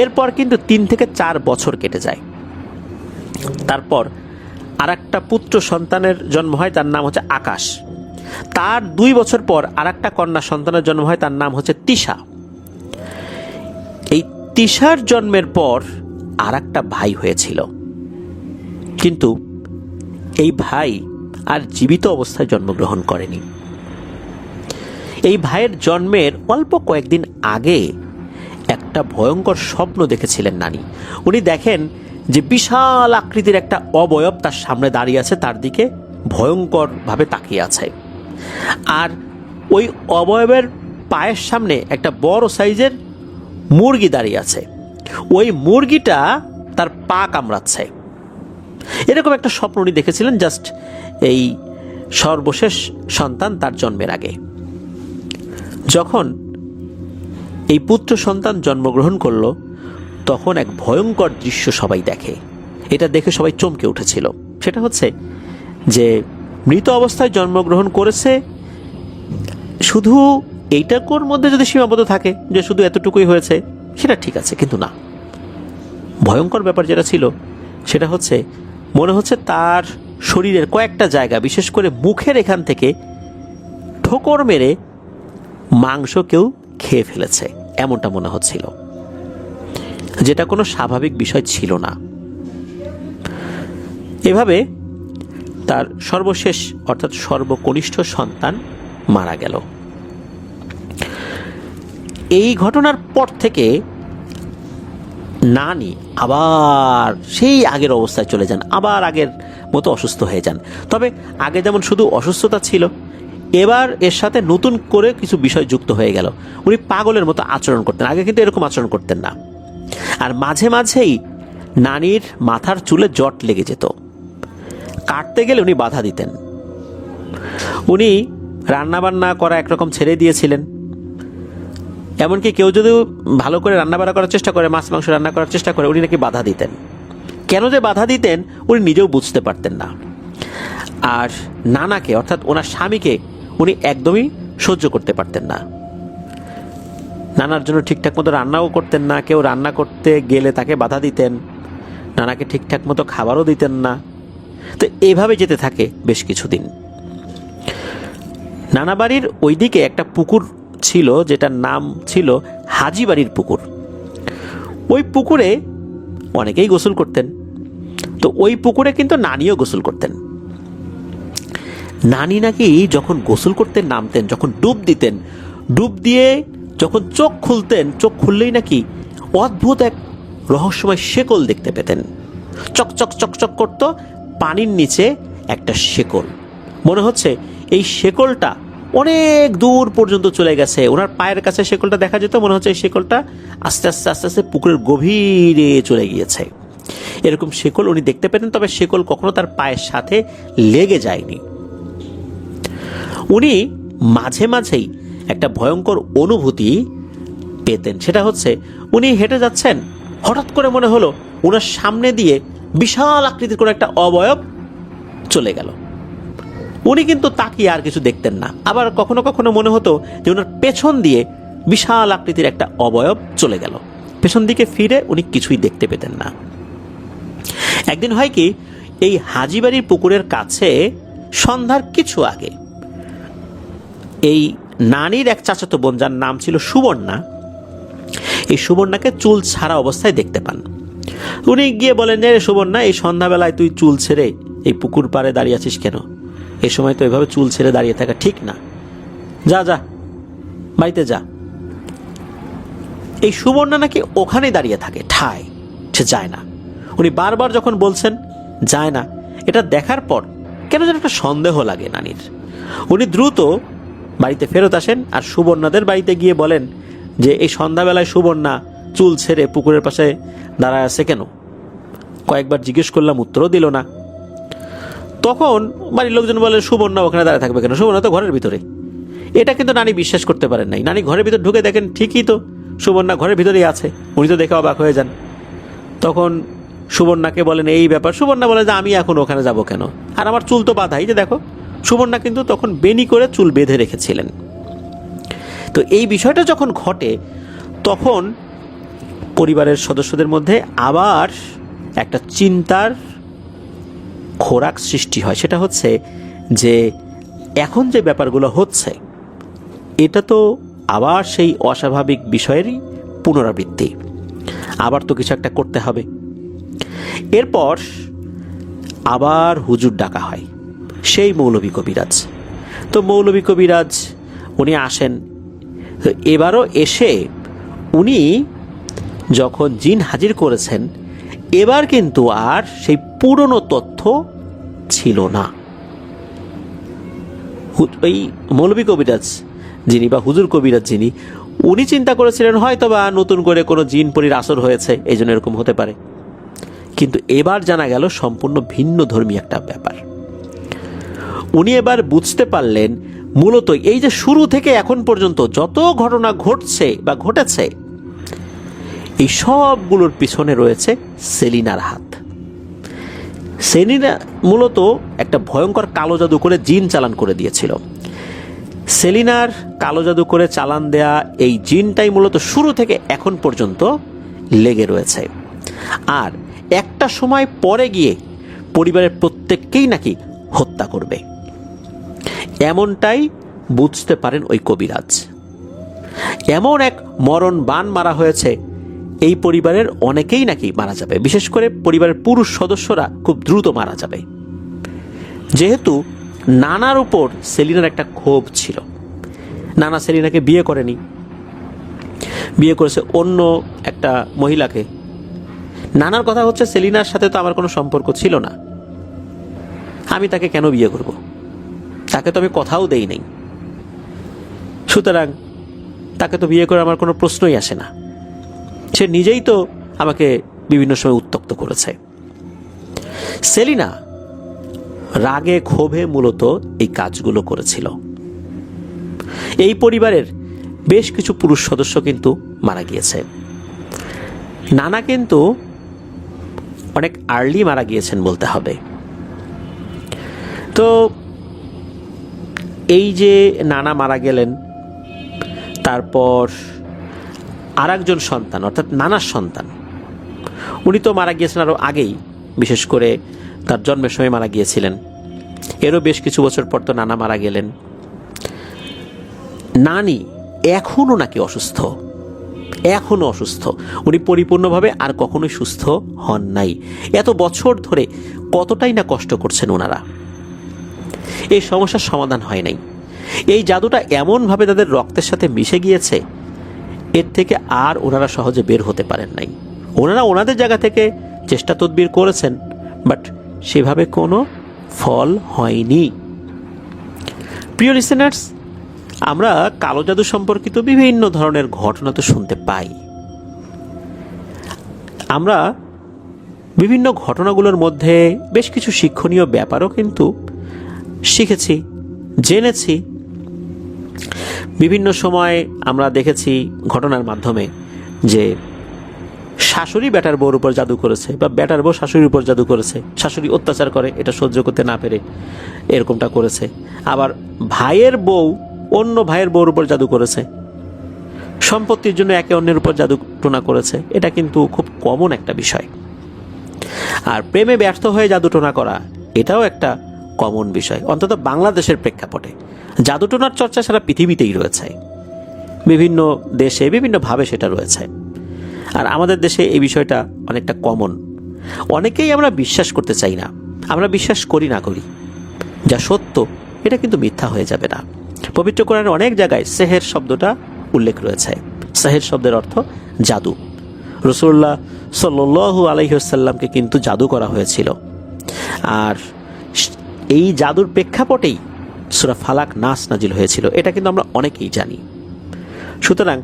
এরপর কিন্তু 3 থেকে 4 বছর কেটে যায়। তারপর আর একটা পুত্র সন্তানের জন্ম হয়, তার নাম হচ্ছে আকাশ। তার 2 বছর পর আর একটা কন্যা সন্তানের জন্ম হয়, তার নাম হচ্ছে তিশা। এই তিশার জন্মের পর আর একটা ভাই হয়েছিল, কিন্তু এই ভাই আর জীবিত অবস্থায় জন্মগ্রহণ করেনি। এই ভাইয়ের জন্মের অল্প কয়েকদিন আগে একটা ভয়ঙ্কর স্বপ্ন দেখেছিলেন নানি। উনি দেখেন যে বিশাল আকৃতির একটা অবয়ব তার সামনে দাঁড়িয়ে আছে, তার দিকে ভয়ঙ্করভাবে তাকিয়ে আছে। আর ওই অবয়বের পায়ের সামনে একটা বড় সাইজের মুরগি দাঁড়িয়ে আছে। ওই মুরগিটা তার পা কামড়াচ্ছে। এরকম একটা স্বপ্ন উনি দেখেছিলেন জাস্ট এই সর্বশেষ সন্তান তার জন্মের আগে। যখন এই পুত্র সন্তান জন্মগ্রহণ করলো, তখন এক ভয়ঙ্কর দৃশ্য সবাই দেখে। এটা দেখে সবাই চমকে উঠেছিল। সেটা হচ্ছে যে মৃত অবস্থায় জন্মগ্রহণ করেছে, শুধু এইটার মধ্যে যদি সীমাবদ্ধ থাকে যে শুধু এতটুকুই হয়েছে, সেটা ঠিক আছে, কিন্তু না। ভয়ঙ্কর ব্যাপার যেটা ছিল সেটা হচ্ছে মনে হচ্ছে তার শরীরের কয়েকটা জায়গা, বিশেষ করে মুখের এখান থেকে ঠোকর মেরে মাংস কেউ খেয়ে ফেলেছে এমনটা মনে হচ্ছিল, যেটা কোনো স্বাভাবিক বিষয় ছিল না। এভাবে তার সর্বশেষ অর্থাৎ সর্বকনিষ্ঠ সন্তান মারা গেল। এই ঘটনার পর থেকে নানি আবার সেই আগের অবস্থায় চলে যান, আবার আগের মতো অসুস্থ হয়ে যান। তবে আগে যেমন শুধু অসুস্থতা ছিল, এবার এর সাথে নতুন করে কিছু বিষয় যুক্ত হয়ে গেল। উনি পাগলের মতো আচরণ করতেন, আগে কিন্তু এরকম আচরণ করতেন না। আর মাঝে মাঝেই নানির মাথার চুলে জট লেগে যেত, কাটতে গেলে উনি বাধা দিতেন। উনি রান্নাবান্না করা একরকম ছেড়ে দিয়েছিলেন, এমনকি কেউ যদি ভালো করে রান্নাবান্না করার চেষ্টা করে, মাছ মাংস রান্না করার চেষ্টা করে, উনি নাকি বাধা দিতেন। কেন যে বাধা দিতেন উনি নিজেও বুঝতে পারতেন না। আর নানাকে অর্থাৎ ওনার স্বামীকে উনি একদমই সহ্য করতে পারতেন না। নানার জন্য ঠিকঠাক মতো রান্নাও করতেন না, কেউ রান্না করতে গেলে তাকে বাধা দিতেন, নানাকে ঠিকঠাক মতো খাবারও দিতেন না। তো এইভাবে যেতে থাকে বেশ কিছুদিন। নানা বাড়ির ওইদিকে একটা পুকুর ছিল, যেটার নাম ছিল হাজি বাড়ির পুকুর। ওই পুকুরে অনেকেই গোসল করতেন, তো ওই পুকুরে কিন্তু নানিও গোসল করতেন। নানি নাকি যখন গোসল করতে নামতেন, যখন ডুব দিতেন, ডুব দিয়ে যখন চোখ খুলতেন, চোখ খুললেই নাকি অদ্ভুত এক রহস্যময় শেকল দেখতে পেতেন। চকচক চকচক করত, পানির নিচে একটা শেকল। মনে হচ্ছে এই শেকলটা অনেক দূর পর্যন্ত চলে গেছে। ওনার পায়ের কাছে শেকলটা দেখা যেত, মনে হচ্ছে এই শেকলটা আস্তে আস্তে আস্তে আস্তে পুকুরের গভীরে চলে গিয়েছে। এরকম শেকল উনি দেখতে পেতেন, তবে শেকল কখনো তার পায়ের সাথে লেগে যায়নি। উনি মাঝে মাঝেই একটা ভয়ঙ্কর অনুভূতি পেতেন, সেটা হচ্ছে উনি হেঁটে যাচ্ছেন, হঠাৎ করে মনে হলো ওনার সামনে দিয়ে বিশাল আকৃতির কোনো একটা অবয়ব চলে গেল। উনি কিন্তু তাকিয়ে আর কিছু দেখতেন না। আবার কখনো কখনো মনে হতো যে ওনার পেছন দিয়ে বিশাল আকৃতির একটা অবয়ব চলে গেল। পেছন দিকে ফিরে উনি কিছুই দেখতে পেতেন না। একদিন হয় কি, এই হাজিবাড়ির পুকুরের কাছে সন্ধ্যার কিছু আগে এই নানির এক চাচাতো বোন, যার নাম ছিল সুবর্ণা, এই সুবর্ণাকে চুল ছাড়া অবস্থায় দেখতে পান। উনি গিয়ে বলেন, যে সুবর্ণা, এই সন্ধ্যাবেলায় তুই চুল ছেড়ে এই পুকুর পাড়ে দাঁড়িয়ে আছিস কেন? এই সময় তো এভাবে চুল ছেড়ে দাঁড়িয়ে থাকা ঠিক না, যা যা বাড়িতে যা। এই সুবর্ণা নাকি ওখানেই দাঁড়িয়ে থাকে, ঠায়, সে যায় না। উনি বারবার যখন বলছেন যায় না, এটা দেখার পর কেন যেন একটা সন্দেহ লাগে নানির। উনি দ্রুত বাড়িতে ফেরত আসেন আর সুবর্ণাদের বাড়িতে গিয়ে বলেন যে এই সন্ধ্যাবেলায় সুবর্ণা চুল ছেড়ে পুকুরের পাশে দাঁড়ায় আছে কেন? কয়েকবার জিজ্ঞেস করলাম, উত্তরও দিল না। তখন বাড়ির লোকজন বলে, সুবর্ণা ওখানে দাঁড়ায় থাকবে কেন? সুবর্ণা তো ঘরের ভিতরে। এটা কিন্তু নানি বিশ্বাস করতে পারেন নাই। নানি ঘরের ভিতর ঢুকে দেখেন ঠিকই তো সুবর্ণা ঘরের ভিতরেই আছে। উনি তো দেখে অবাক হয়ে যান। তখন সুবর্ণাকে বলেন এই ব্যাপার। সুবর্ণা বলে যে আমি এখন ওখানে যাব কেন, আর আমার চুল তো বাঁধাই, যে দেখো। সুবর্ণা কিন্তু তখন বেনি করে চুল বেঁধে রেখেছিলেন। তো এই বিষয়টা যখন ঘটে, তখন পরিবারের সদস্যদের মধ্যে আবার একটা চিন্তার খোরাক সৃষ্টি হয়। সেটা হচ্ছে যে এখন যে ব্যাপারগুলো হচ্ছে, এটা তো আবার সেই অস্বাভাবিক বিষয়েরই পুনরাবৃত্তি। আবার তো কিছু একটা করতে হবে। এরপর আবার হুজুর ডাকা হয়, সেই মৌলভী কবিরাজ। তো মৌলভী কবিরাজ উনি আসেন। তো এবারও এসে উনি যখন জিন হাজির করেছেন, এবার কিন্তু আর সেই পুরনো তথ্য ছিল না। ওই মৌলভী কবিরাজ যিনি বা হুজুর কবিরাজ যিনি, উনি চিন্তা করেছিলেন হয়তো বা নতুন করে কোনো জিন পরীর আসর হয়েছে, এই জন্য এরকম হতে পারে। কিন্তু এবার জানা গেল সম্পূর্ণ ভিন্ন ধর্মী একটা ব্যাপার। উনি এবার বুঝতে পারলেন মূলত এই যে শুরু থেকে এখন পর্যন্ত যত ঘটনা ঘটছে বা ঘটেছে, এই সবগুলোর পিছনে রয়েছে সেলিনার হাত। সেলিনা মূলত একটা ভয়ঙ্কর কালো জাদু করে জিন চালান করে দিয়েছিল। সেলিনার কালো জাদু করে চালান দেয়া এই জিনটাই মূলত শুরু থেকে এখন পর্যন্ত লেগে রয়েছে। আর একটা সময় পরে গিয়ে পরিবারের প্রত্যেককেই নাকি হত্যা করবে, এমনটাই বুঝতে পারেন ওই কবিরাজ। এমন এক মরণ বাণ মারা হয়েছে, এই পরিবারের অনেকেই নাকি মারা যাবে, বিশেষ করে পরিবারের পুরুষ সদস্যরা খুব দ্রুত মারা যাবে। যেহেতু নানার উপর সেলিনার একটা ক্ষোভ ছিল, নানা সেলিনাকে বিয়ে করেনি, বিয়ে করেছে অন্য একটা মহিলাকে। নানার কথা হচ্ছে, সেলিনার সাথে তো আমার কোনো সম্পর্ক ছিল না, আমি তাকে কেন বিয়ে করব, তাকে তো আমি কথাও দেই নাই, সুতরাং তাকে তো বিয়ে করে আমার কোনো প্রশ্নই আসে না। সে নিজেই তো আমাকে বিভিন্ন সময় উত্ত্যক্ত করেছে। সেলিনা রাগে ক্ষোভে মূলত এই কাজগুলো করেছিল। এই পরিবারের বেশ কিছু পুরুষ সদস্য কিন্তু মারা গিয়েছে। নানা কিন্তু অনেক আর্লি মারা গিয়েছেন বলতে হবে। তো এই যে নানা মারা গেলেন, তারপর আরেকজন সন্তান অর্থাৎ নানার সন্তান, উনি তো মারা গিয়েছেন আরও আগেই, বিশেষ করে তার জন্মের সময় মারা গিয়েছিলেন। এরও বেশ কিছু বছর পর তো নানা মারা গেলেন। নানি এখনও নাকি অসুস্থ, এখনও অসুস্থ। উনি পরিপূর্ণভাবে আর কখনোই সুস্থ হন নাই। এত বছর ধরে কতটাই না কষ্ট করছেন ওনারা, এই সমস্যার সমাধান হয় নাই। এই জাদুটা এমনভাবে তাদের রক্তের সাথে মিশে গিয়েছে, এর থেকে আর ওনারা সহজে বের হতে পারেন নাই। ওনারা ওনাদের জায়গা থেকে চেষ্টা তদবির করেছেন, বাট সেভাবে কোনো ফল হয়নি। প্রিয় লিসেনার্স, আমরা কালো জাদু সম্পর্কিত বিভিন্ন ধরনের ঘটনা তো শুনতে পাই। আমরা বিভিন্ন ঘটনাগুলোর মধ্যে বেশ কিছু শিক্ষণীয় ব্যাপারও কিন্তু শিখেছি, জেনেছি। বিভিন্ন সময় আমরা দেখেছি ঘটনার মাধ্যমে যে শাশুড়ি বেটার বউর উপর জাদু করেছে, বা বেটার বউ শাশুড়ির উপর জাদু করেছে, শাশুড়ি অত্যাচার করে এটা সহ্য করতে না পেরে এরকমটা করেছে। আবার ভাইয়ের বউ অন্য ভাইয়ের বউর উপর জাদু করেছে, সম্পত্তির জন্য একে অন্যের উপর জাদু টোনা করেছে। এটা কিন্তু খুব কমন একটা বিষয়। আর প্রেমে ব্যর্থ হয়ে জাদু টোনা করা, এটাও একটা কমন বিষয়, অন্তত বাংলাদেশের প্রেক্ষাপটে। জাদুটোনার চর্চা সারা পৃথিবীতেই রয়েছে, বিভিন্ন দেশে বিভিন্নভাবে সেটা রয়েছে। আর আমাদের দেশে এই বিষয়টা অনেকটা কমন। অনেকেই আমরা বিশ্বাস করতে চাই না, আমরা বিশ্বাস করি না করি, যা সত্য এটা কিন্তু মিথ্যা হয়ে যাবে না। পবিত্র কোরআনে অনেক জায়গায় সেহের শব্দটা উল্লেখ রয়েছে। সেহের শব্দের অর্থ জাদু। রাসূলুল্লাহ সাল্লাল্লাহু আলাইহি ওয়াসাল্লামকে কিন্তু জাদু করা হয়েছিল। আর এই জাদুর প্রেক্ষাপটেই সূরা ফালাক নাস নাজিল হয়েছিল, এটা কিন্তু আমরা অনেকেই জানি। সুতরাং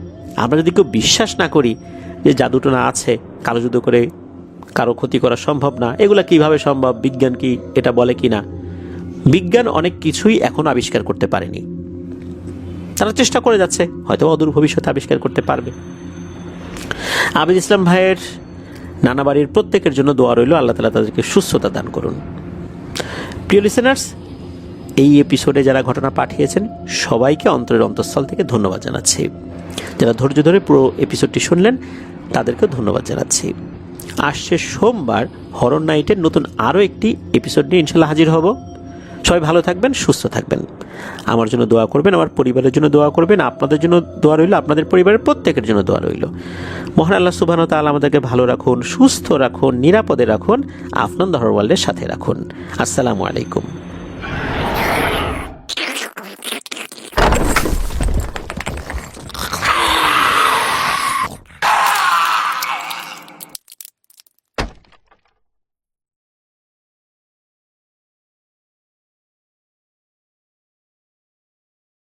আমরা যদি কেউ বিশ্বাস না করি যে জাদুটোনা আছে, কালো জাদু করে কারো ক্ষতি করা সম্ভব না, এগুলা কিভাবে সম্ভব, বিজ্ঞান কি এটা বলে কি না? বিজ্ঞান অনেক কিছুই এখনো আবিষ্কার করতে পারেনি, তারা চেষ্টা করে যাচ্ছে, হয়তো অদূর ভবিষ্যতে আবিষ্কার করতে পারবে। আবিদ ইসলাম ভাইয়ের নানা বাড়ির প্রত্যেকের জন্য দোয়া রইল, আল্লাহ তাআলা তাদেরকে সুস্থতা দান করুন। প্রিয় লিসেনার্স, এই এপিসোডে যারা ঘটনা পাঠিয়েছেন সবাইকে অন্তরের অন্তঃস্থল থেকে ধন্যবাদ জানাচ্ছি। যারা ধৈর্য ধরে পুরো এপিসোডটি শুনলেন তাদেরকেও ধন্যবাদ জানাচ্ছি। আসছে সোমবার হরর নাইটের নতুন আরও একটি এপিসোড নিয়ে ইনশাল্লাহ হাজির হব। সবাই ভালো থাকবেন, সুস্থ থাকবেন। আমার জন্য দোয়া করবেন, আমার পরিবারের জন্য দোয়া করবেন, আপনাদের জন্য দোয়া রইল, আপনাদের পরিবারের প্রত্যেকের জন্য দোয়া রইল। মহান আল্লাহ সুবহানাহু ওয়া তাআলা আমাদেরকে ভালো রাখুন, সুস্থ রাখুন, নিরাপদে রাখুন, আপনার ধর্ম ওয়ার্ল্ডের সাথে রাখুন। আসসালামু আলাইকুম।